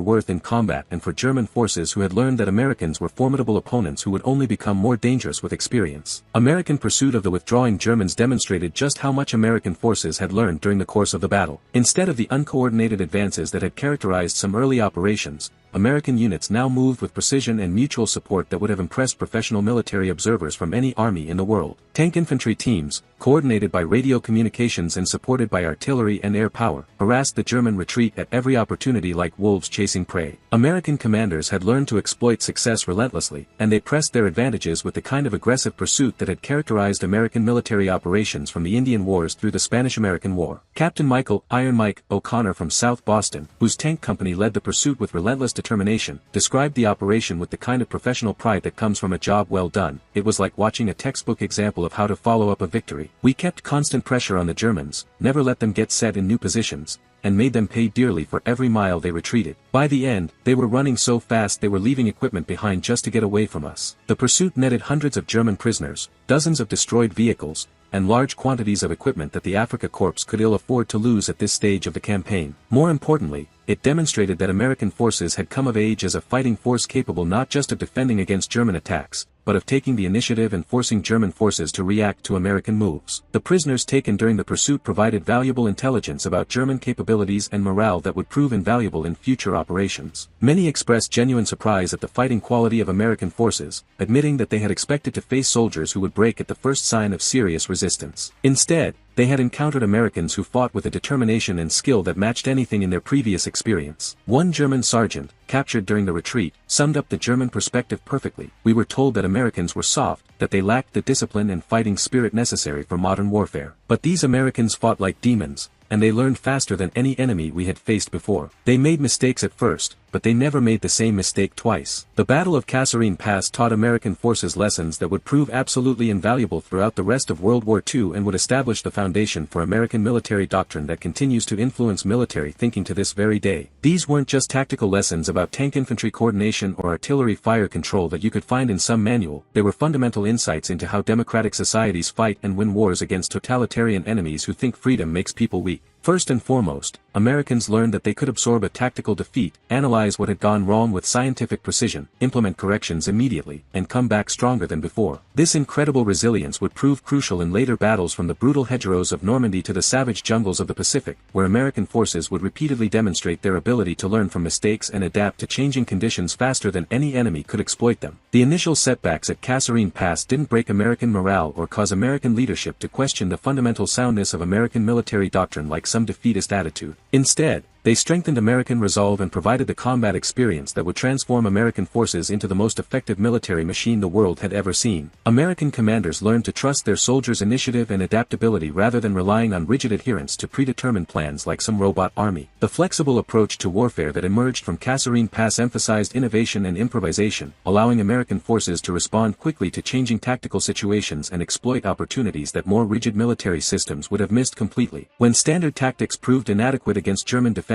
worth in combat and for German forces who had learned that Americans were formidable opponents who would only become more dangerous with experience. American pursuit of the withdrawing Germans demonstrated just how much American forces had learned during the course of the battle. Instead of the uncoordinated advances that had characterized some early operations, American units now moved with precision and mutual support that would have impressed professional military observers from any army in the world. Tank infantry teams, coordinated by radio communications and supported by artillery and air power, harassed the German retreat at every opportunity like wolves chasing prey. American commanders had learned to exploit success relentlessly, and they pressed their advantages with the kind of aggressive pursuit that had characterized American military operations from the Indian Wars through the Spanish-American War. Captain Michael "Iron Mike" O'Connor from South Boston, whose tank company led the pursuit with relentless determination, described the operation with the kind of professional pride that comes from a job well done. It was like watching a textbook example of how to follow up a victory. We kept constant pressure on the Germans, never let them get set in new positions, and made them pay dearly for every mile they retreated. By the end, they were running so fast they were leaving equipment behind just to get away from us. The pursuit netted hundreds of German prisoners, dozens of destroyed vehicles, and large quantities of equipment that the Afrika Korps could ill afford to lose at this stage of the campaign. More importantly, it demonstrated that American forces had come of age as a fighting force capable not just of defending against German attacks, but of taking the initiative and forcing German forces to react to American moves. The prisoners taken during the pursuit provided valuable intelligence about German capabilities and morale that would prove invaluable in future operations. Many expressed genuine surprise at the fighting quality of American forces, admitting that they had expected to face soldiers who would break at the first sign of serious resistance. Instead, they had encountered Americans who fought with a determination and skill that matched anything in their previous experience. One German sergeant, captured during the retreat, summed up the German perspective perfectly. We were told that Americans were soft, that they lacked the discipline and fighting spirit necessary for modern warfare. But these Americans fought like demons, and they learned faster than any enemy we had faced before. They made mistakes at first, but they never made the same mistake twice. The Battle of Kasserine Pass taught American forces lessons that would prove absolutely invaluable throughout the rest of World War II and would establish the foundation for American military doctrine that continues to influence military thinking to this very day. These weren't just tactical lessons about tank infantry coordination or artillery fire control that you could find in some manual. They were fundamental insights into how democratic societies fight and win wars against totalitarian enemies who think freedom makes people weak. First and foremost, Americans learned that they could absorb a tactical defeat, analyze what had gone wrong with scientific precision, implement corrections immediately, and come back stronger than before. This incredible resilience would prove crucial in later battles from the brutal hedgerows of Normandy to the savage jungles of the Pacific, where American forces would repeatedly demonstrate their ability to learn from mistakes and adapt to changing conditions faster than any enemy could exploit them. The initial setbacks at Kasserine Pass didn't break American morale or cause American leadership to question the fundamental soundness of American military doctrine like some defeatist attitude. Instead, they strengthened American resolve and provided the combat experience that would transform American forces into the most effective military machine the world had ever seen. American commanders learned to trust their soldiers' initiative and adaptability rather than relying on rigid adherence to predetermined plans like some robot army. The flexible approach to warfare that emerged from Kasserine Pass emphasized innovation and improvisation, allowing American forces to respond quickly to changing tactical situations and exploit opportunities that more rigid military systems would have missed completely. When standard tactics proved inadequate against German defenses,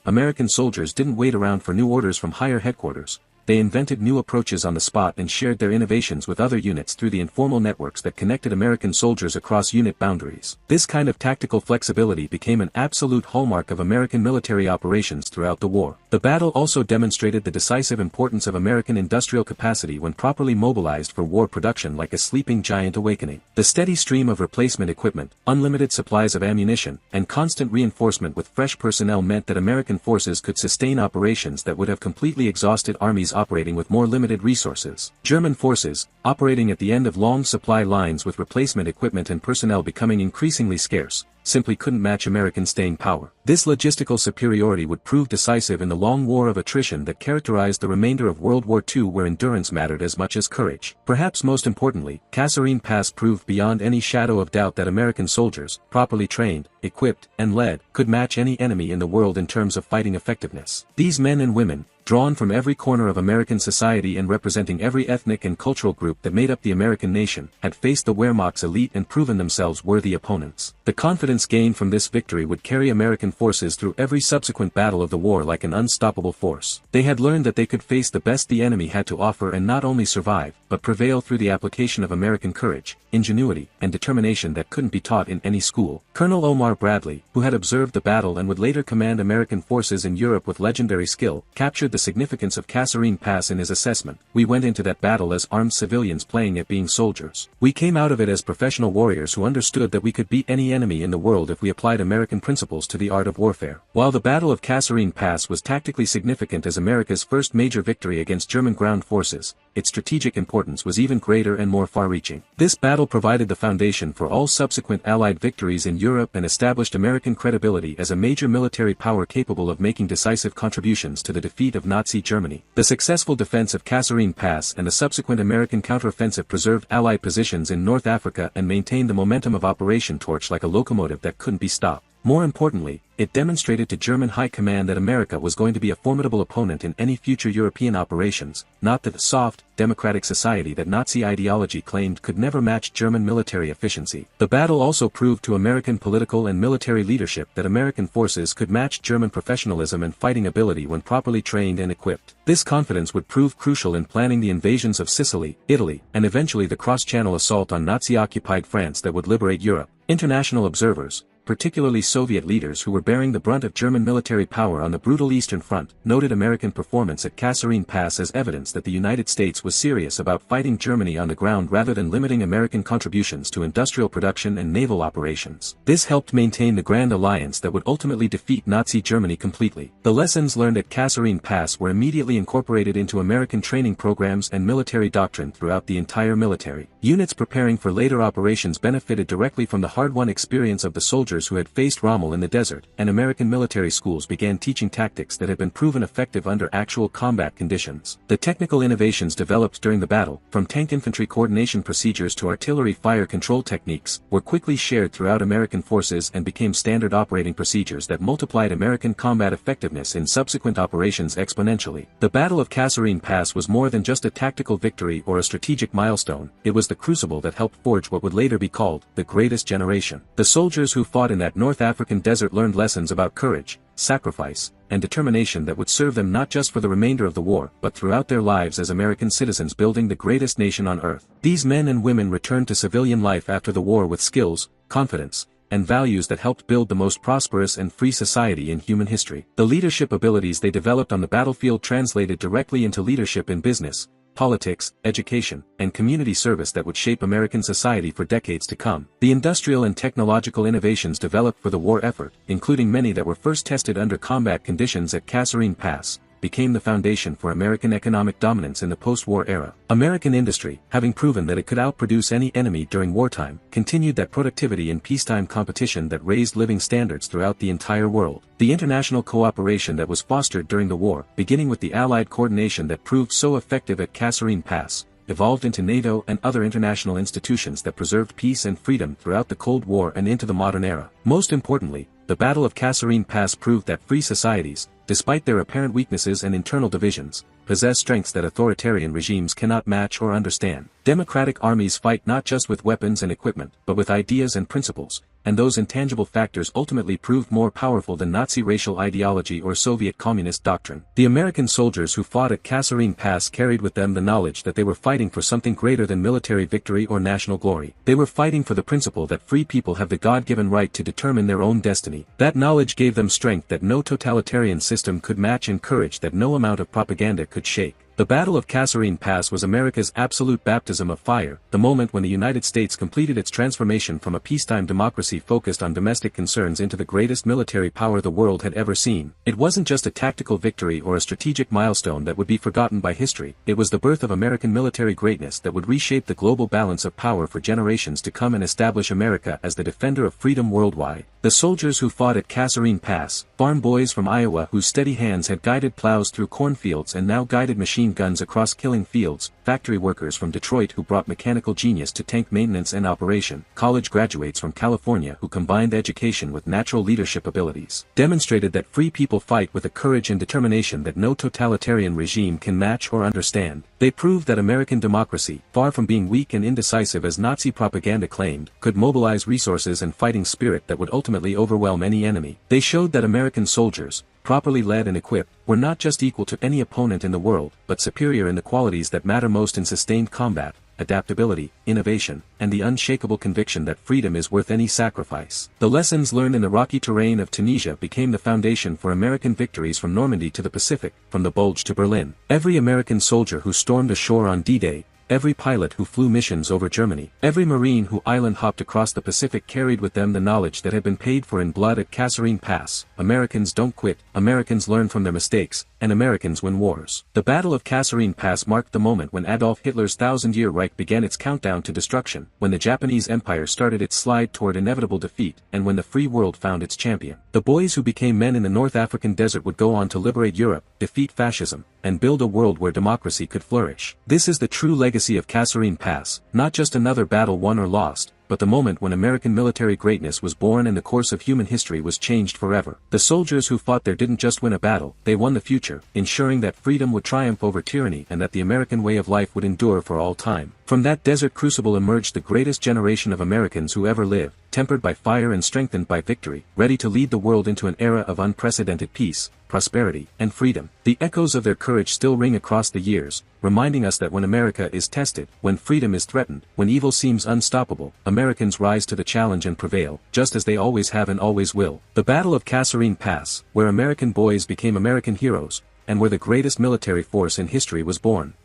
American soldiers didn't wait around for new orders from higher headquarters. They invented new approaches on the spot and shared their innovations with other units through the informal networks that connected American soldiers across unit boundaries. This kind of tactical flexibility became an absolute hallmark of American military operations throughout the war. The battle also demonstrated the decisive importance of American industrial capacity when properly mobilized for war production like a sleeping giant awakening. The steady stream of replacement equipment, unlimited supplies of ammunition, and constant reinforcement with fresh personnel meant that American forces could sustain operations that would have completely exhausted armies operating with more limited resources. German forces, operating at the end of long supply lines with replacement equipment and personnel becoming increasingly scarce, simply couldn't match American staying power. This logistical superiority would prove decisive in the long war of attrition that characterized the remainder of World War II, where endurance mattered as much as courage. Perhaps most importantly, Kasserine Pass proved beyond any shadow of doubt that American soldiers, properly trained, equipped, and led, could match any enemy in the world in terms of fighting effectiveness. These men and women, drawn from every corner of American society and representing every ethnic and cultural group that made up the American nation, had faced the Wehrmacht's elite and proven themselves worthy opponents. The confidence gained from this victory would carry American forces through every subsequent battle of the war like an unstoppable force. They had learned that they could face the best the enemy had to offer and not only survive, but prevail through the application of American courage, ingenuity, and determination that couldn't be taught in any school. Colonel Omar Bradley, who had observed the battle and would later command American forces in Europe with legendary skill, captured the significance of Kasserine Pass in his assessment. "We went into that battle as armed civilians playing at being soldiers. We came out of it as professional warriors who understood that we could beat any enemy in the world if we applied American principles to the art of warfare." While the Battle of Kasserine Pass was tactically significant as America's first major victory against German ground forces, its strategic importance was even greater and more far-reaching. This battle provided the foundation for all subsequent Allied victories in Europe and established American credibility as a major military power capable of making decisive contributions to the defeat of Nazi Germany. The successful defense of Kasserine Pass and the subsequent American counteroffensive preserved Allied positions in North Africa and maintained the momentum of Operation Torch like a locomotive that couldn't be stopped. More importantly, it demonstrated to German high command that America was going to be a formidable opponent in any future European operations, not the soft, democratic society that Nazi ideology claimed could never match German military efficiency. The battle also proved to American political and military leadership that American forces could match German professionalism and fighting ability when properly trained and equipped. This confidence would prove crucial in planning the invasions of Sicily, Italy, and eventually the cross-channel assault on Nazi-occupied France that would liberate Europe. International observers, particularly Soviet leaders who were bearing the brunt of German military power on the brutal Eastern Front, noted American performance at Kasserine Pass as evidence that the United States was serious about fighting Germany on the ground rather than limiting American contributions to industrial production and naval operations. This helped maintain the Grand Alliance that would ultimately defeat Nazi Germany completely. The lessons learned at Kasserine Pass were immediately incorporated into American training programs and military doctrine throughout the entire military. Units preparing for later operations benefited directly from the hard-won experience of the soldiers soldiers who had faced Rommel in the desert, and American military schools began teaching tactics that had been proven effective under actual combat conditions. The technical innovations developed during the battle, from tank infantry coordination procedures to artillery fire control techniques, were quickly shared throughout American forces and became standard operating procedures that multiplied American combat effectiveness in subsequent operations exponentially. The Battle of Kasserine Pass was more than just a tactical victory or a strategic milestone, it was the crucible that helped forge what would later be called the Greatest Generation. The soldiers who fought in that North African desert learned lessons about courage, sacrifice, and determination that would serve them not just for the remainder of the war, but throughout their lives as American citizens building the greatest nation on earth. These men and women returned to civilian life after the war with skills, confidence, and values that helped build the most prosperous and free society in human history. The leadership abilities they developed on the battlefield translated directly into leadership in business, politics, education, and community service that would shape American society for decades to come. The industrial and technological innovations developed for the war effort, including many that were first tested under combat conditions at Kasserine Pass, became the foundation for American economic dominance in the post-war era. American industry, having proven that it could outproduce any enemy during wartime, continued that productivity in peacetime competition that raised living standards throughout the entire world. The international cooperation that was fostered during the war, beginning with the Allied coordination that proved so effective at Kasserine Pass, evolved into NATO and other international institutions that preserved peace and freedom throughout the Cold War and into the modern era. Most importantly, the Battle of Kasserine Pass proved that free societies, despite their apparent weaknesses and internal divisions, possess strengths that authoritarian regimes cannot match or understand. Democratic armies fight not just with weapons and equipment, but with ideas and principles, and those intangible factors ultimately proved more powerful than Nazi racial ideology or Soviet communist doctrine. The American soldiers who fought at Kasserine Pass carried with them the knowledge that they were fighting for something greater than military victory or national glory. They were fighting for the principle that free people have the God-given right to determine their own destiny. That knowledge gave them strength that no totalitarian system could match and courage that no amount of propaganda could shake. The Battle of Kasserine Pass was America's absolute baptism of fire, the moment when the United States completed its transformation from a peacetime democracy focused on domestic concerns into the greatest military power the world had ever seen. It wasn't just a tactical victory or a strategic milestone that would be forgotten by history, it was the birth of American military greatness that would reshape the global balance of power for generations to come and establish America as the defender of freedom worldwide. The soldiers who fought at Kasserine Pass, farm boys from Iowa whose steady hands had guided plows through cornfields and now guided machine guns across killing fields, factory workers from Detroit who brought mechanical genius to tank maintenance and operation, college graduates from California who combined education with natural leadership abilities, demonstrated that free people fight with a courage and determination that no totalitarian regime can match or understand. They proved that American democracy, far from being weak and indecisive as Nazi propaganda claimed, could mobilize resources and fighting spirit that would ultimately overwhelm any enemy. They showed that American soldiers, properly led and equipped, were not just equal to any opponent in the world, but superior in the qualities that matter most in sustained combat: adaptability, innovation, and the unshakable conviction that freedom is worth any sacrifice. The lessons learned in the rocky terrain of Tunisia became the foundation for American victories from Normandy to the Pacific, from the Bulge to Berlin. Every American soldier who stormed ashore on D-Day, every pilot who flew missions over Germany, every Marine who island-hopped across the Pacific carried with them the knowledge that had been paid for in blood at Kasserine Pass: Americans don't quit, Americans learn from their mistakes, and Americans win wars. The Battle of Kasserine Pass marked the moment when Adolf Hitler's thousand-year Reich began its countdown to destruction, when the Japanese Empire started its slide toward inevitable defeat, and when the free world found its champion. The boys who became men in the North African desert would go on to liberate Europe, defeat fascism, and build a world where democracy could flourish. This is the true legacy of Kasserine Pass, not just another battle won or lost, but the moment when American military greatness was born and the course of human history was changed forever. The soldiers who fought there didn't just win a battle, they won the future, ensuring that freedom would triumph over tyranny and that the American way of life would endure for all time. From that desert crucible emerged the greatest generation of Americans who ever lived, tempered by fire and strengthened by victory, ready to lead the world into an era of unprecedented peace, prosperity, and freedom. The echoes of their courage still ring across the years, reminding us that when America is tested, when freedom is threatened, when evil seems unstoppable, Americans rise to the challenge and prevail, just as they always have and always will. The Battle of Kasserine Pass, where American boys became American heroes, and where the greatest military force in history was born.